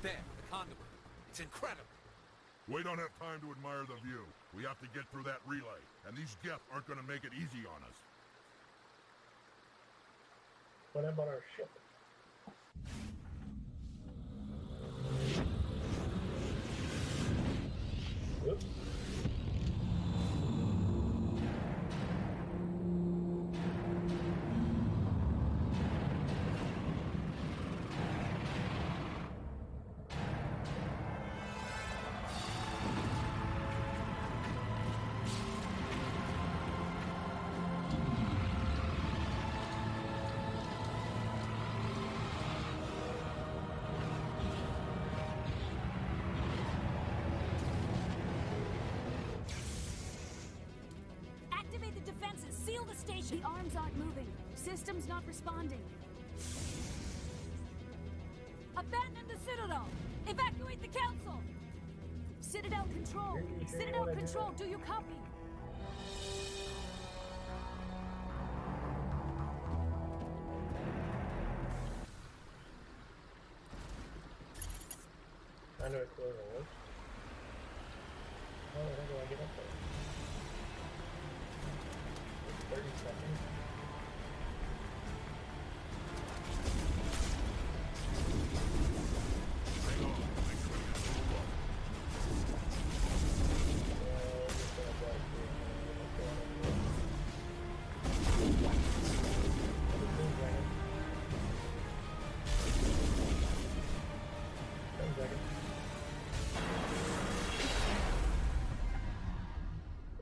Speaker 21: There, the conduit. It's incredible.
Speaker 8: We don't have time to admire the view. We have to get through that relay, and these Geth aren't gonna make it easy on us.
Speaker 1: What about our ship? Oops.
Speaker 6: Seal the station! The arms aren't moving. System's not responding. Abandon the Citadel! Evacuate the Council! Citadel Control! Citadel Control, do you copy?
Speaker 1: I know it's closing. How the hell do I get up there? 30 seconds.
Speaker 8: Hang on, make sure we get the low.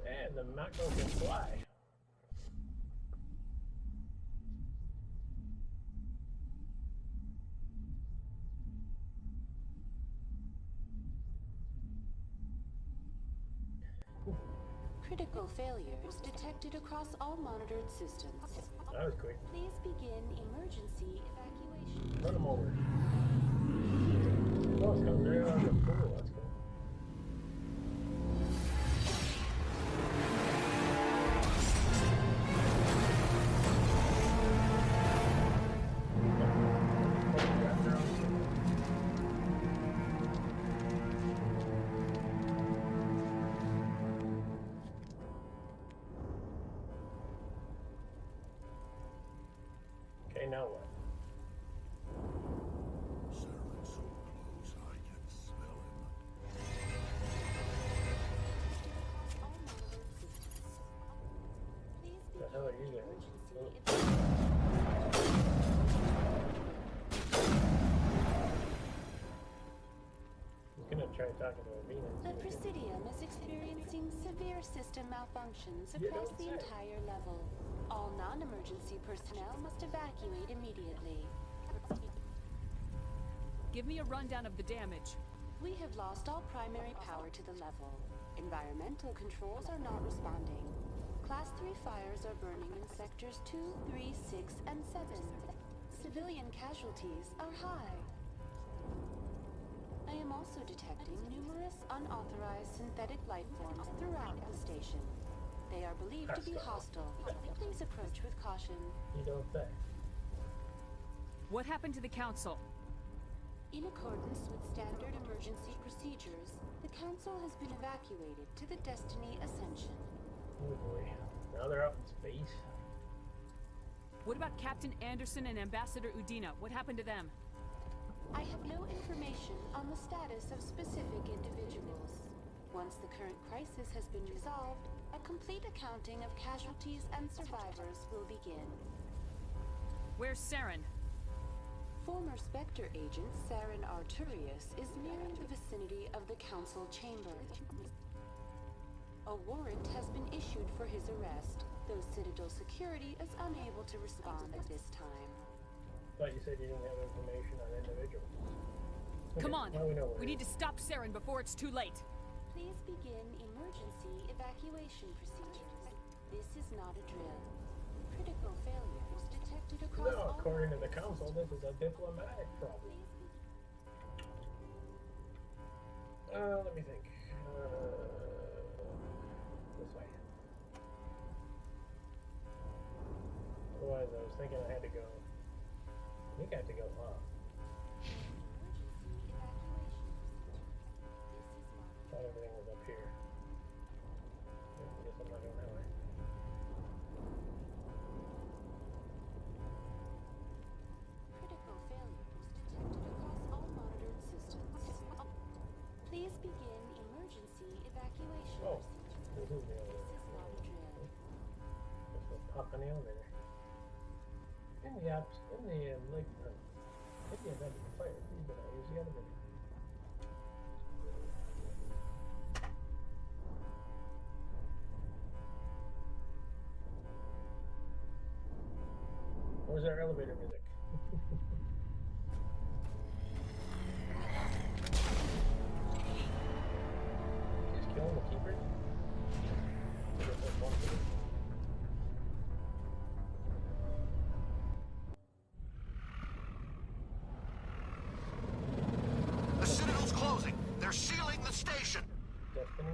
Speaker 1: And the macro can fly.
Speaker 14: Critical failures detected across all monitored systems.
Speaker 1: That was quick.
Speaker 14: Please begin emergency evacuation.
Speaker 1: Run them over. Oh, it's coming right out of the pool. That's cool. Okay, now what?
Speaker 8: Saren's so close, I can smell him.
Speaker 1: The hell are you guys? He's gonna try talking to Venus.
Speaker 14: The Presidium is experiencing severe system malfunctions across the entire level. All non-emergency personnel must evacuate immediately.
Speaker 3: Give me a rundown of the damage.
Speaker 14: We have lost all primary power to the level. Environmental controls are not responding. Class 3 fires are burning in sectors 2, 3, 6, and 7. civilian casualties are high. I am also detecting numerous unauthorized synthetic life forms throughout the station. They are believed to be hostile. Please approach with caution.
Speaker 1: You don't say.
Speaker 3: What happened to the council?
Speaker 14: In accordance with standard emergency procedures, the council has been evacuated to the Destiny Ascension.
Speaker 1: Oh boy. Now they're out in space.
Speaker 3: What about Captain Anderson and Ambassador Udina? What happened to them?
Speaker 14: I have no information on the status of specific individuals. Once the current crisis has been resolved, a complete accounting of casualties and survivors will begin.
Speaker 3: Where's Saren?
Speaker 14: Former Spectre agent Saren Arturius is nearing the vicinity of the council chamber. A warrant has been issued for his arrest, though Citadel security is unable to respond at this time.
Speaker 1: Thought you said you didn't have information on individuals.
Speaker 3: Come on!
Speaker 1: We
Speaker 3: need to stop Saren before it's too late.
Speaker 14: Please begin emergency evacuation procedures. This is not a drill. Critical failures detected across all...
Speaker 1: No, according to the council, this is a diplomatic problem. Let me think. This way. Otherwise, I was thinking I had to go. I think I have to go up. Thought everything was up here. I guess I'm not going that way.
Speaker 14: Critical failures detected across all monitored systems. Please begin emergency evacuation procedures.
Speaker 1: This is the elevator.
Speaker 14: This is not a drill.
Speaker 1: Let's go pop on the elevator. In the event of fire, please do not use the elevator. Where's our elevator music? Just killing the keepers? I guess that's one thing.
Speaker 10: The Citadel's closing. They're sealing the station.
Speaker 1: Destiny?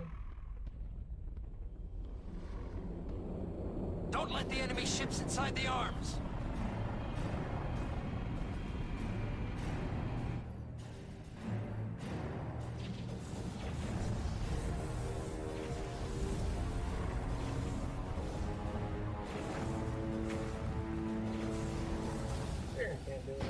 Speaker 18: Don't let the enemy ships inside the arms.
Speaker 1: Can't do it.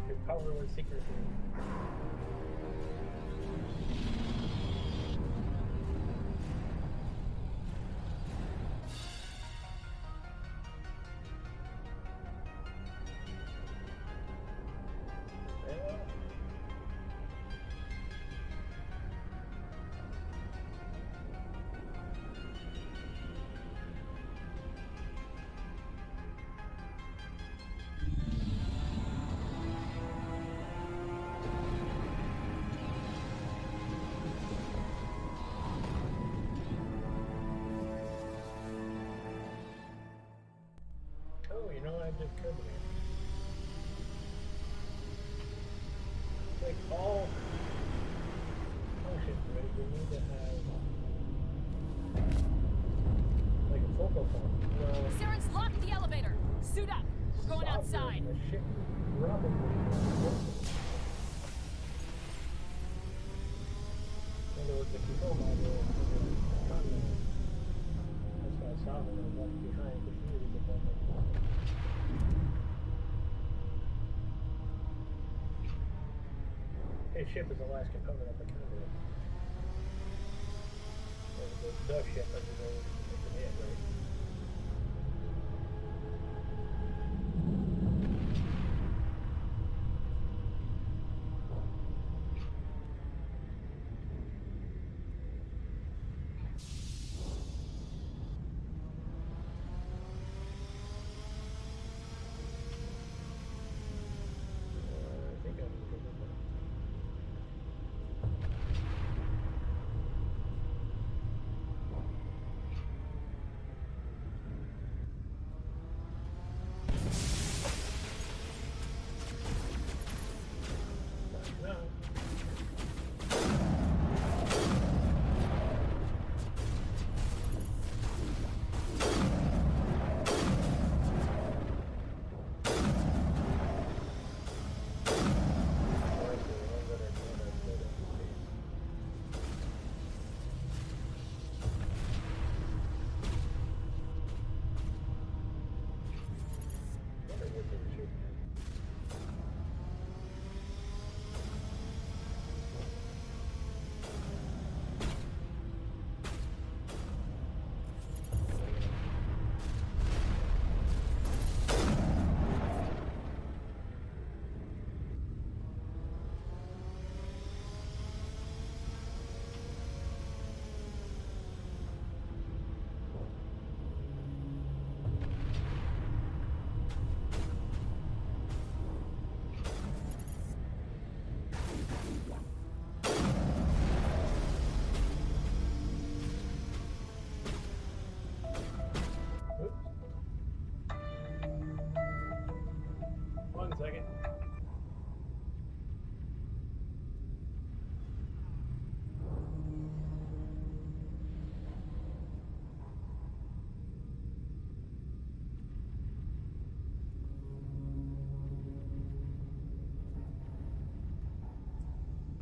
Speaker 1: Your power was secrecy. Oh, you know what I just occurred to me? Like all functions, right? You need to have like a focal point. Well,
Speaker 3: Saren's locked the elevator! Suit up! We're going outside!
Speaker 1: The ship probably and there was the control module for the continent. That's why Sovereign was left behind because she was the one that his ship is the last component of the conduit. The ship, as you know, is the head, right?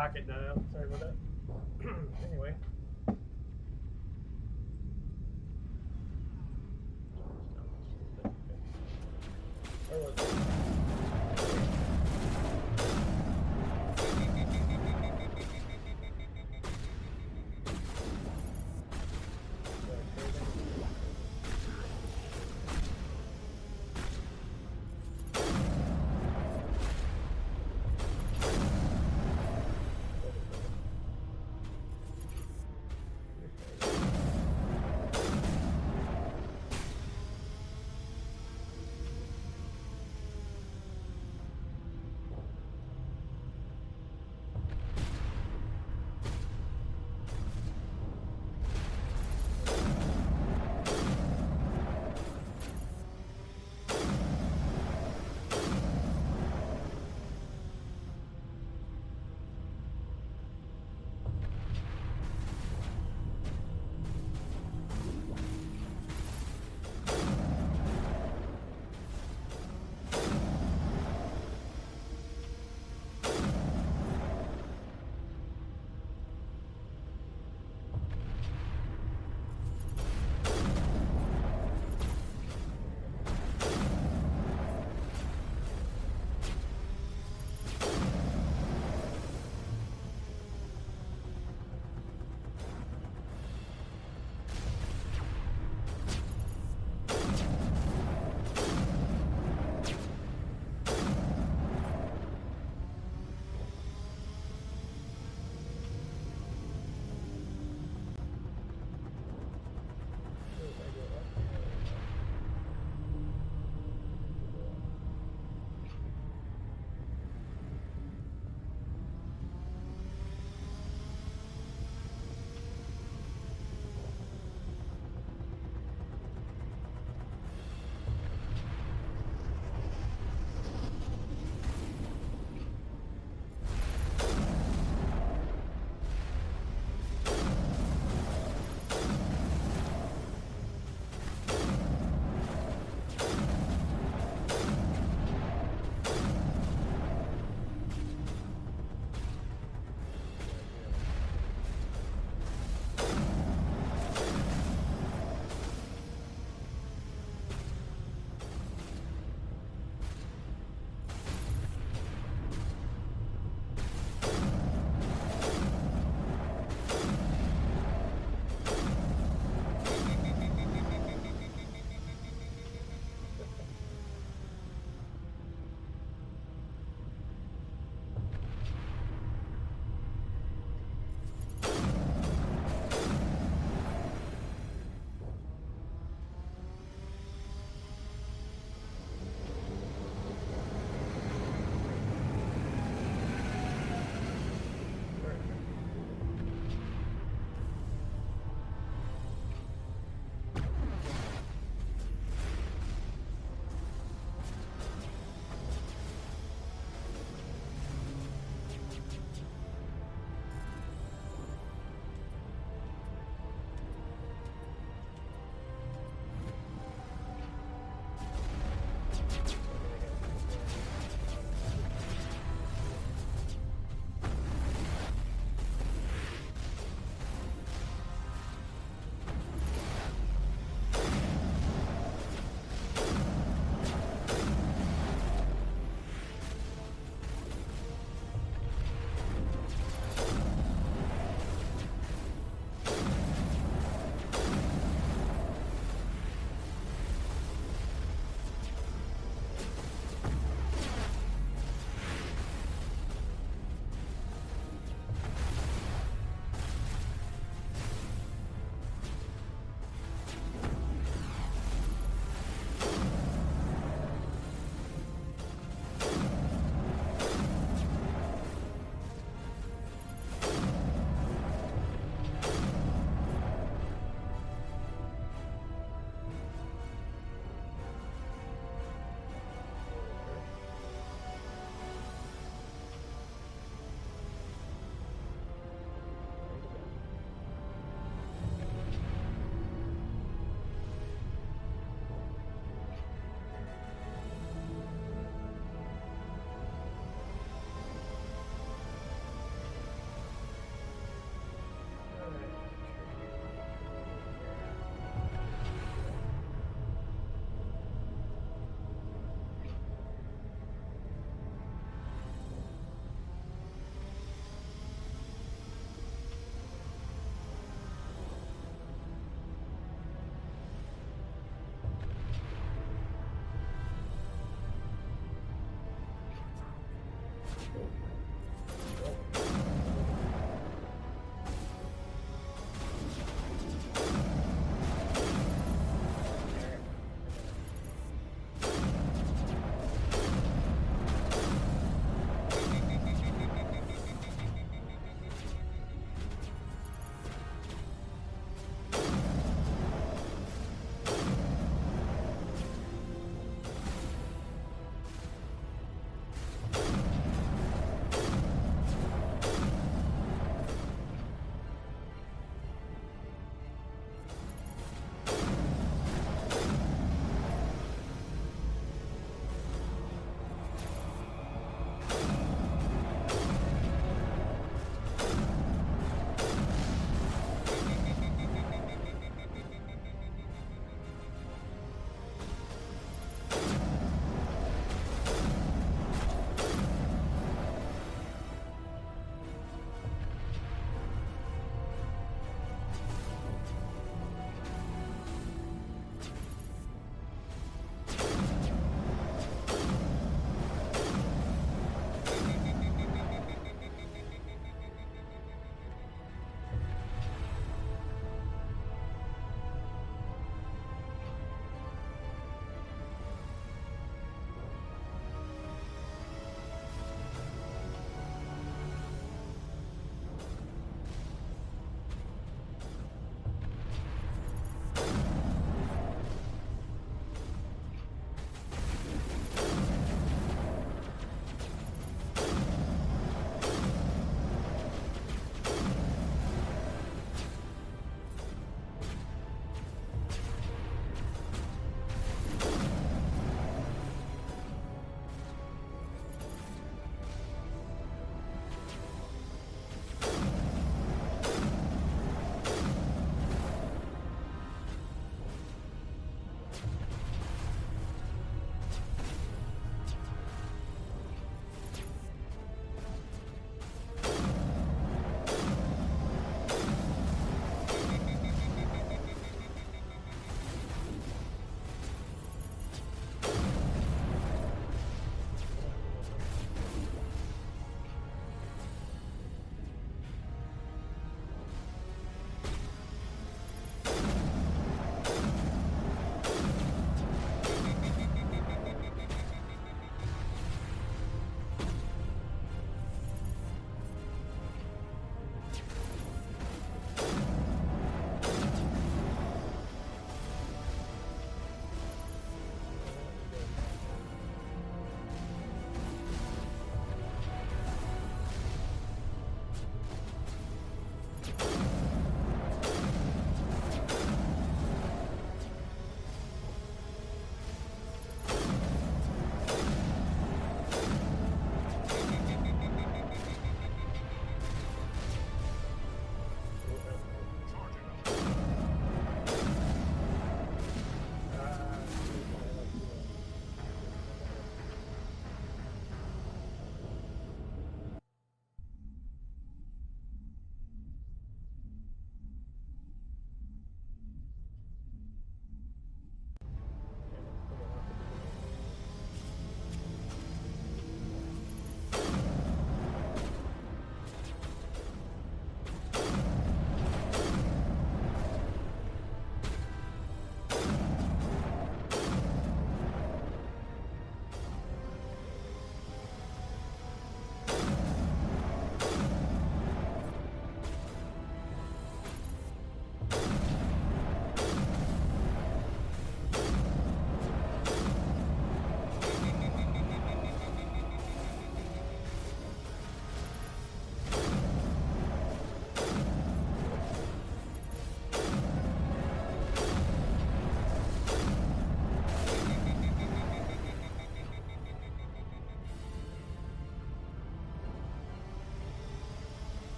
Speaker 1: pocket dial. Sorry about that. Anyway. Where was it?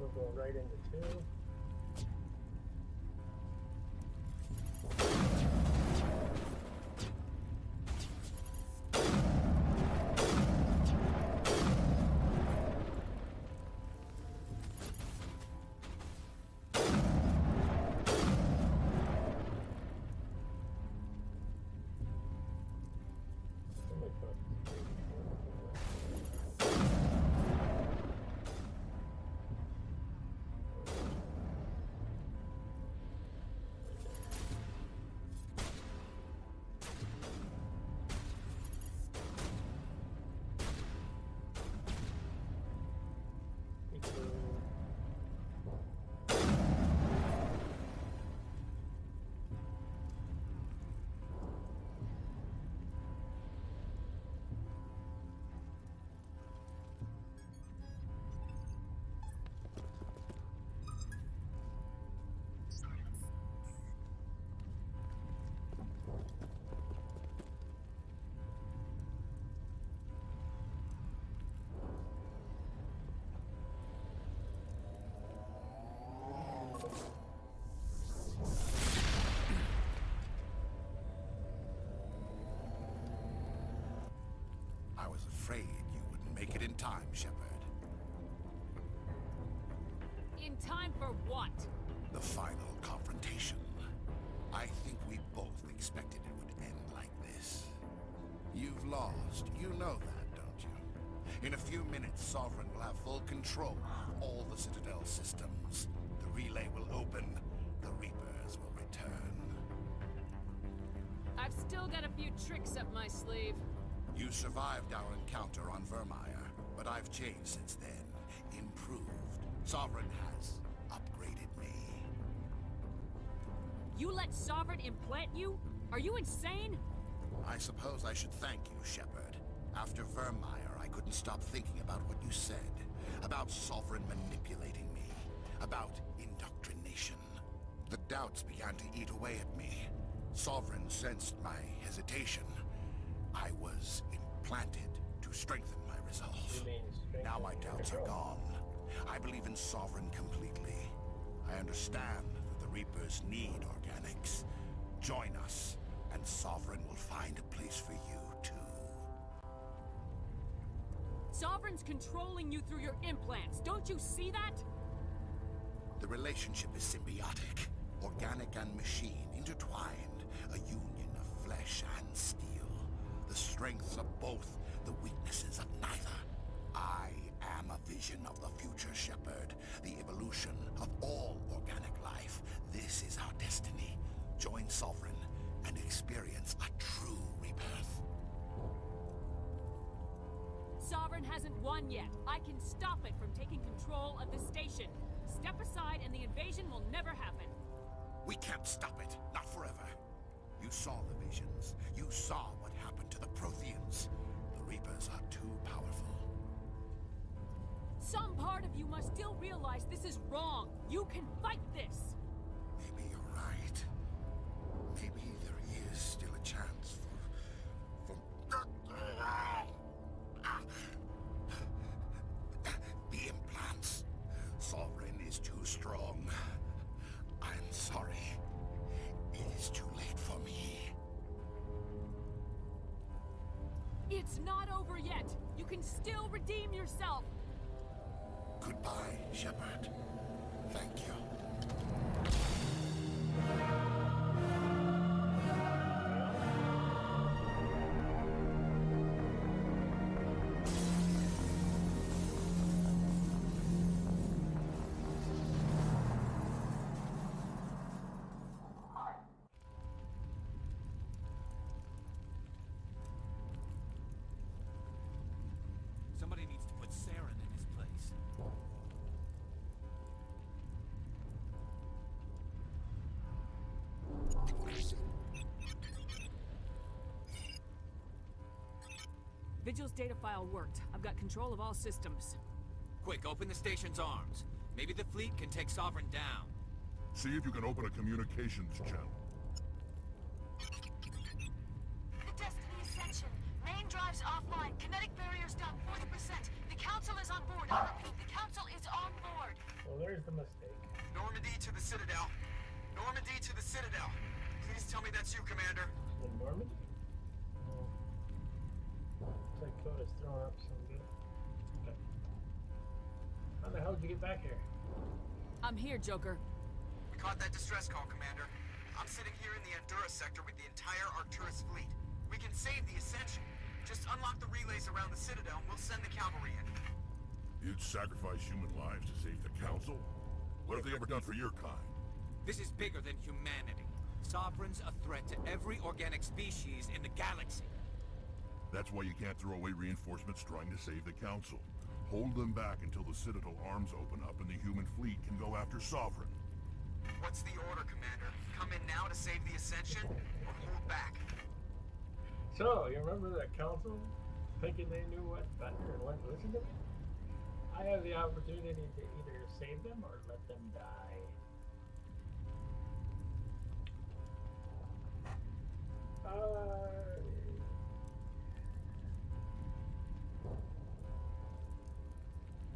Speaker 1: we'll go right into 2.
Speaker 10: I was afraid you wouldn't make it in time, Shepard.
Speaker 3: In time for what?
Speaker 10: The final confrontation. I think we both expected it would end like this. You've lost. You know that, don't you? In a few minutes, Sovereign will have full control of all the Citadel systems. The relay will open. The Reapers will return.
Speaker 3: I've still got a few tricks up my sleeve.
Speaker 10: You survived our encounter on Vermeer, but I've changed since then. Improved. Sovereign has upgraded me.
Speaker 3: You let Sovereign implant you? Are you insane?
Speaker 10: I suppose I should thank you, Shepard. After Vermeer, I couldn't stop thinking about what you said. About Sovereign manipulating me. About indoctrination. The doubts began to eat away at me. Sovereign sensed my hesitation. I was implanted to strengthen my resolve. Now my doubts are gone. I believe in Sovereign completely. I understand that the Reapers need organics. Join us, and Sovereign will find a place for you, too.
Speaker 3: Sovereign's controlling you through your implants. Don't you see that?
Speaker 10: The relationship is symbiotic. Organic and machine intertwined. A union of flesh and steel. The strengths of both, the weaknesses of neither. I am a vision of the future, Shepard. The evolution of all organic life. This is our destiny. Join Sovereign and experience a true rebirth.
Speaker 3: Sovereign hasn't won yet. I can stop it from taking control of the station. Step aside and the invasion will never happen.
Speaker 10: We can't stop it. Not forever. You saw the visions. You saw what happened to the Protheans. The Reapers are too powerful.
Speaker 3: Some part of you must still realize this is wrong. You can fight this.
Speaker 10: Maybe you're right. Maybe there is still a chance for the implants. Sovereign is too strong. I'm sorry. It is too late for me.
Speaker 3: It's not over yet. You can still redeem yourself.
Speaker 10: Goodbye, Shepard. Thank you.
Speaker 7: Somebody needs to put Saren in his place.
Speaker 3: Vigil's data file worked. I've got control of all systems.
Speaker 20: Quick, open the station's arms. Maybe the fleet can take Sovereign down.
Speaker 8: See if you can open a communications channel.
Speaker 6: The Destiny Ascension. Main drives offline. Kinetic barriers down 40%. The Council is on board. I repeat, the Council is on board.
Speaker 1: Well, there's the mistake.
Speaker 4: Normandy to the Citadel. Normandy to the Citadel. Please tell me that's you, Commander.
Speaker 1: The Normandy? Oh. Looks like Coda's throwing up some good. Okay. How the hell did you get back here?
Speaker 3: I'm here, Joker.
Speaker 4: We caught that distress call, Commander. I'm sitting here in the Honduras sector with the entire Arcturus fleet. We can save the Ascension. Just unlock the relays around the Citadel and we'll send the cavalry in.
Speaker 8: You'd sacrifice human lives to save the Council? What have they ever done for your kind?
Speaker 15: This is bigger than humanity. Sovereign's a threat to every organic species in the galaxy.
Speaker 8: That's why you can't throw away reinforcements trying to save the Council. Hold them back until the Citadel arms open up and the human fleet can go after Sovereign.
Speaker 4: What's the order, Commander? Come in now to save the Ascension, or hold back?
Speaker 1: So, you remember that council thinking they knew what better and wouldn't listen to me? I have the opportunity to either save them or let them die.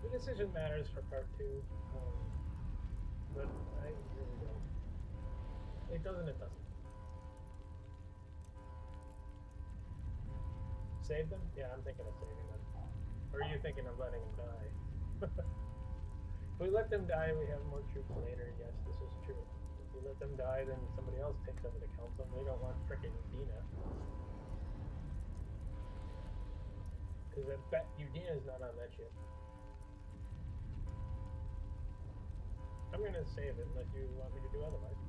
Speaker 1: The decision matters for part 2, but I really don't. It doesn't, it doesn't. Save them? Yeah, I'm thinking of saving them. Or are you thinking of letting them die? If we let them die, we have more troops later. Yes, this is true. If we let them die, then somebody else takes over the council. We don't want frickin' Udina. Because I bet Udina's not on that ship. I'm gonna save it unless you want me to do otherwise.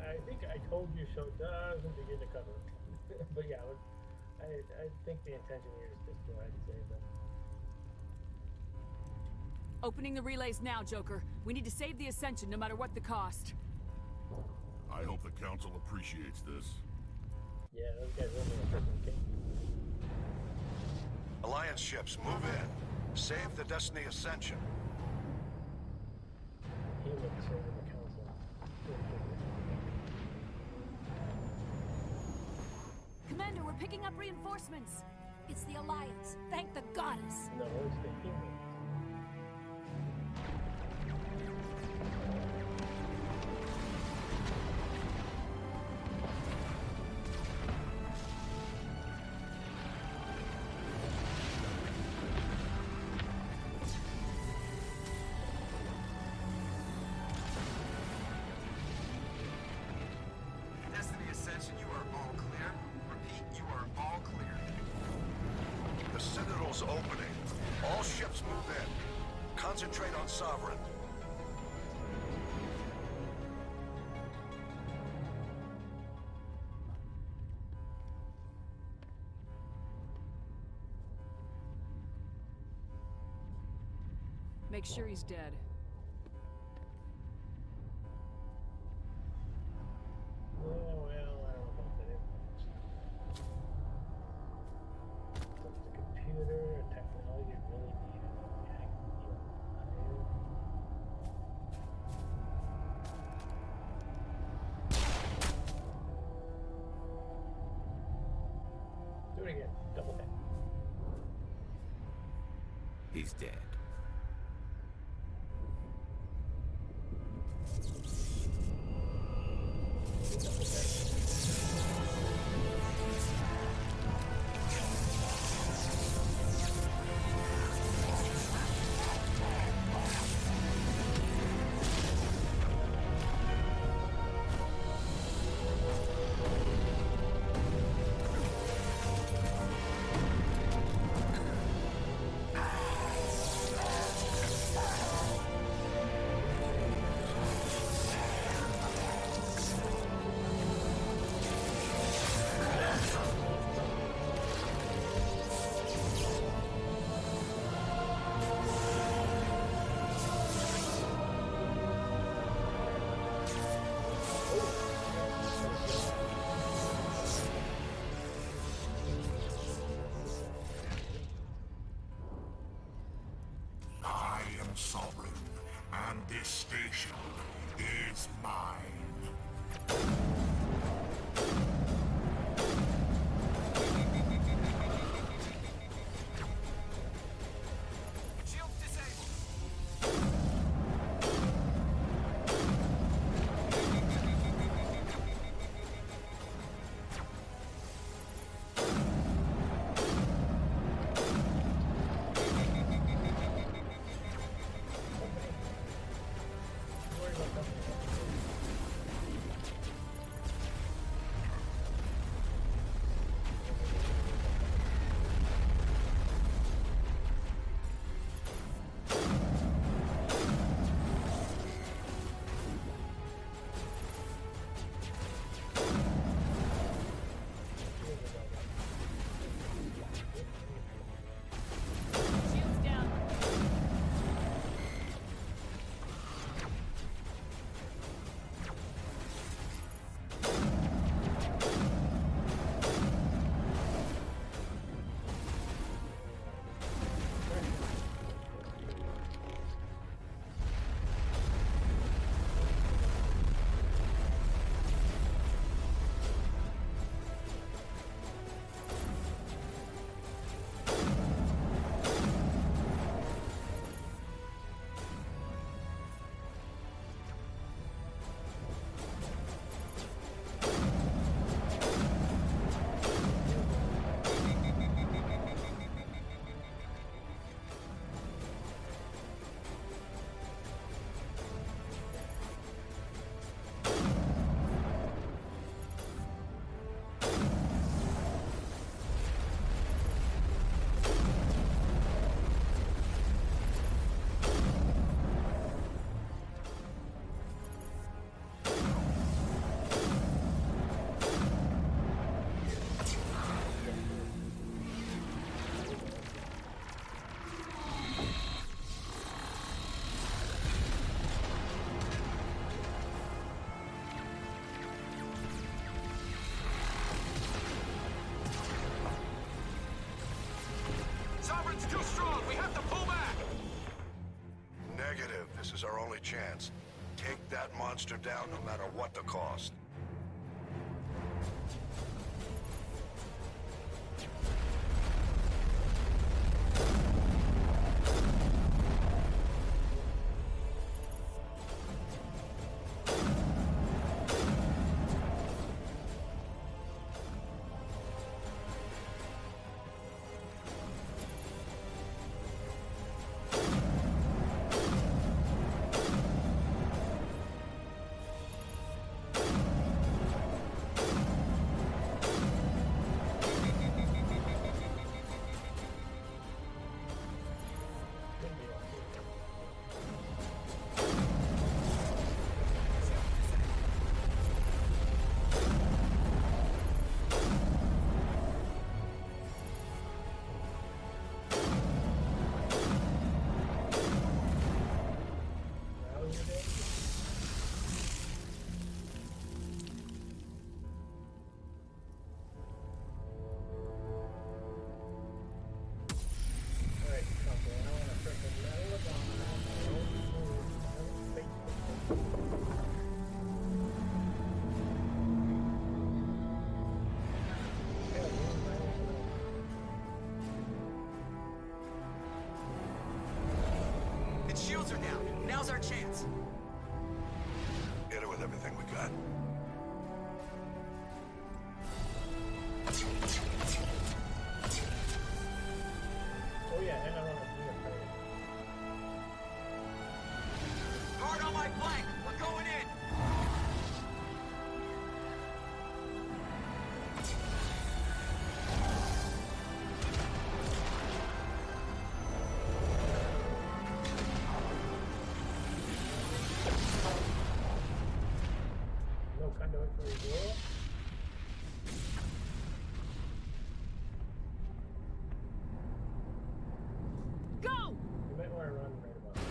Speaker 1: I think I told you so it doesn't begin to cover. But yeah, I think the intention here is just go ahead and save them.
Speaker 3: Opening the relays now, Joker. We need to save the Ascension no matter what the cost.
Speaker 8: I hope the Council appreciates this.
Speaker 1: Yeah, those guys live in a freaking king.
Speaker 10: Alliance ships, move in. Save the Destiny Ascension.
Speaker 1: He would save the council.
Speaker 6: Commander, we're picking up reinforcements. It's the Alliance. Thank the goddess.
Speaker 1: No, it's the humans.
Speaker 4: Destiny Ascension, you are all clear. Repeat, you are all clear.
Speaker 10: The Citadel's opening. All ships move in. Concentrate on Sovereign.
Speaker 3: Make sure he's dead.
Speaker 1: Well, I don't know about that. Does the computer and technology really need it? Do it again. Double tap.
Speaker 7: He's dead.
Speaker 10: mine.
Speaker 15: Shields disabled. Sovereign's too strong. We have to pull back.
Speaker 16: Negative. This is our only chance. Take that monster down no matter what the cost.
Speaker 9: Its shields are down. Now's our chance.
Speaker 16: Hit it with everything we got.
Speaker 1: Oh yeah, and I want to do it.
Speaker 9: Hard on my flank. We're going in.
Speaker 1: No conduit for your door.
Speaker 6: Go!
Speaker 1: You might want to run right about now.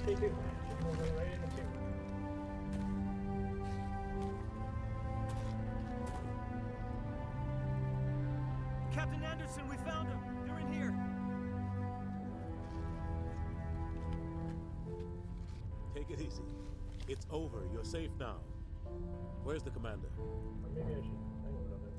Speaker 1: they do. Shoot them over right in the tube.
Speaker 2: Captain Anderson, we found them. They're in here.
Speaker 21: Take it easy. It's over. You're safe now. Where's the commander?
Speaker 1: Or maybe I should hang a little bit.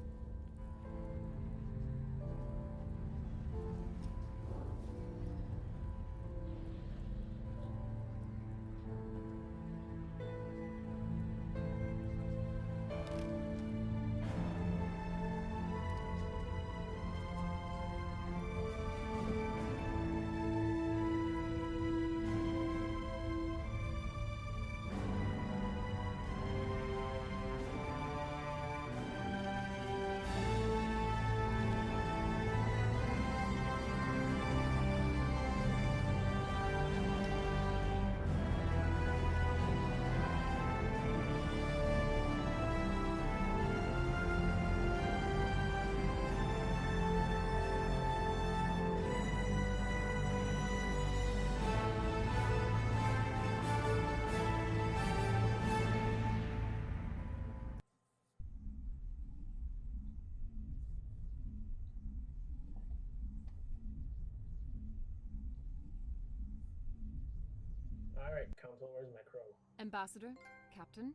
Speaker 1: Alright, Council, where's my crow?
Speaker 3: Ambassador, Captain,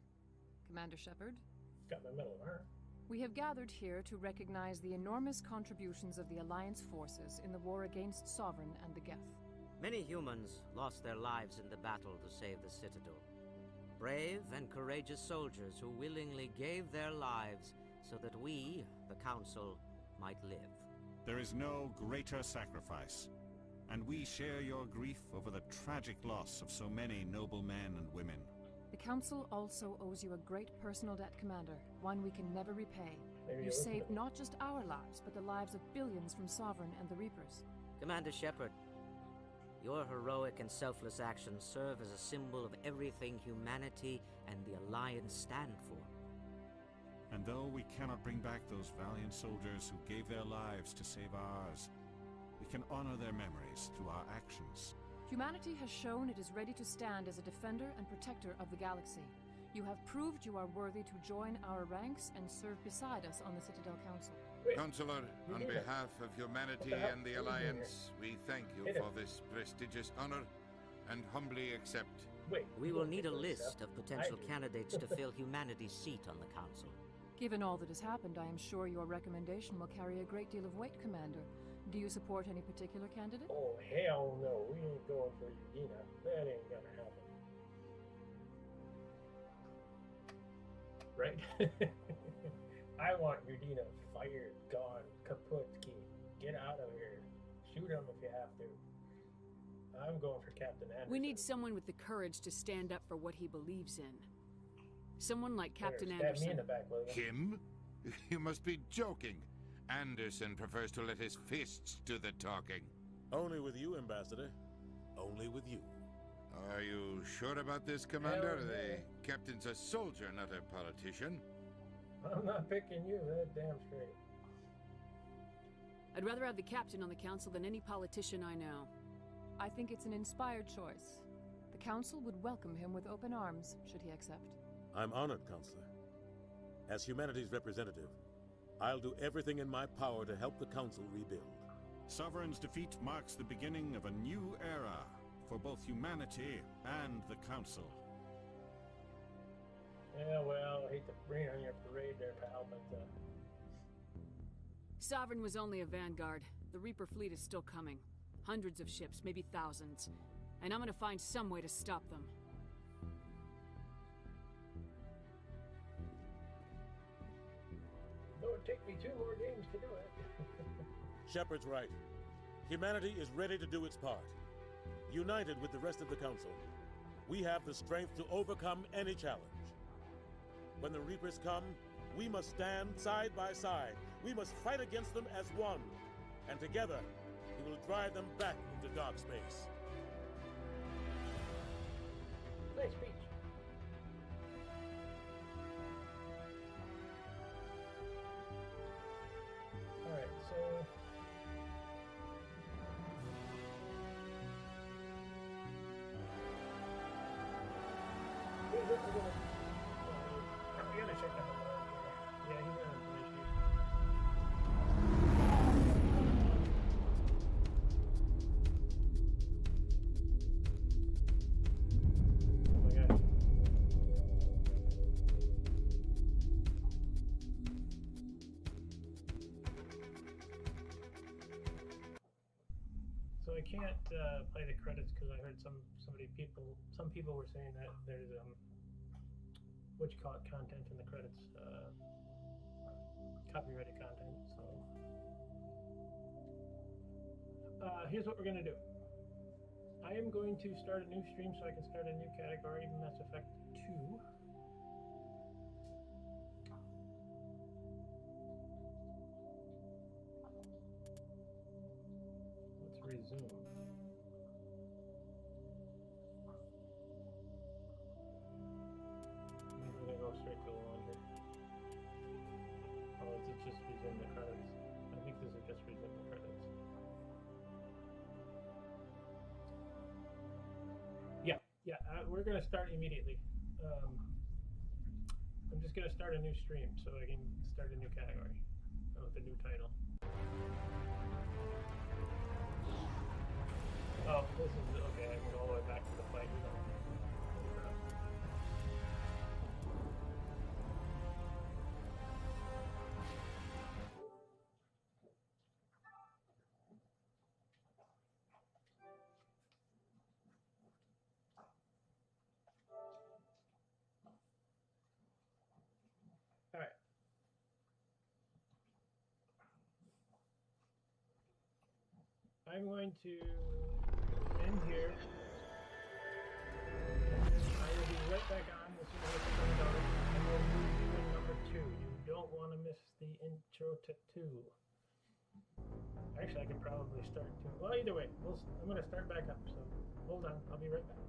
Speaker 3: Commander Shepard.
Speaker 1: Got my Medal of Honor.
Speaker 3: We have gathered here to recognize the enormous contributions of the Alliance forces in the war against Sovereign and the Geth.
Speaker 19: Many humans lost their lives in the battle to save the Citadel. Brave and courageous soldiers who willingly gave their lives so that we, the Council, might live.
Speaker 5: There is no greater sacrifice, and we share your grief over the tragic loss of so many noble men and women.
Speaker 3: The Council also owes you a great personal debt, Commander, one we can never repay.
Speaker 1: Maybe
Speaker 3: You saved not just our lives, but the lives of billions from Sovereign and the Reapers.
Speaker 19: Commander Shepard, your heroic and selfless actions serve as a symbol of everything humanity and the Alliance stand for.
Speaker 5: And though we cannot bring back those valiant soldiers who gave their lives to save ours, we can honor their memories through our actions.
Speaker 3: Humanity has shown it is ready to stand as a defender and protector of the galaxy. You have proved you are worthy to join our ranks and serve beside us on the Citadel Council.
Speaker 13: Counselor, on behalf of humanity and the Alliance, we thank you for this prestigious honor and humbly accept.
Speaker 19: We will need a list of potential candidates to fill humanity's seat on the Council.
Speaker 3: Given all that has happened, I am sure your recommendation will carry a great deal of weight, Commander. Do you support any particular candidate?
Speaker 1: Oh, hell no. We ain't going for Udina. That ain't gonna happen. Right? I want Udina fired, gone, kaput, get out of here. Shoot him if you have to. I'm going for Captain Anderson.
Speaker 3: We need someone with the courage to stand up for what he believes in. Someone like Captain
Speaker 1: Stab
Speaker 3: Anderson.
Speaker 1: me in the back, William.
Speaker 13: Him? You must be joking. Anderson prefers to let his fists do the talking.
Speaker 21: Only with you, Ambassador. Only with you.
Speaker 13: Are you sure about this, Commander? The captain's a soldier, not a politician.
Speaker 1: I'm not picking you, that damn straight.
Speaker 3: I'd rather have the captain on the council than any politician I know. I think it's an inspired choice. The council would welcome him with open arms, should he accept.
Speaker 21: I'm honored, Counselor. As humanity's representative, I'll do everything in my power to help the Council rebuild.
Speaker 5: Sovereign's defeat marks the beginning of a new era for both humanity and the Council.
Speaker 1: Yeah, well, I hate to rain on your parade there, pal, but
Speaker 3: Sovereign was only a vanguard. The Reaper fleet is still coming. Hundreds of ships, maybe thousands. And I'm gonna find some way to stop them.
Speaker 1: it would take me 2 more games to do it.
Speaker 21: Shepard's right. Humanity is ready to do its part. United with the rest of the Council, we have the strength to overcome any challenge. When the Reapers come, we must stand side by side. We must fight against them as one. And together, we will drive them back into dark space.
Speaker 1: Nice speech. Alright, so... we're gonna. We gotta check that one out. Yeah, he's having some issues. Oh my gosh. So I can't play the credits because I heard some people were saying that there's content in the credits, copyrighted content. So here's what we're gonna do. I am going to start a new stream so I can start a new category, Mass Effect 2. Let's resume. I'm gonna go straight to the laundry. Oh, is it just resume the credits? I think this is just resume the credits. Yeah, we're gonna start immediately. I'm just gonna start a new stream so I can start a new category with a new title. Oh, this is okay. I went all the way back to the fight. All right. I'm going to end here. I will be right back on as soon as it's done, and we'll move to number 2. You don't want to miss the intro to 2. Actually, I could probably start 2. Well, either way, I'm going to start back up. So hold on, I'll be right back.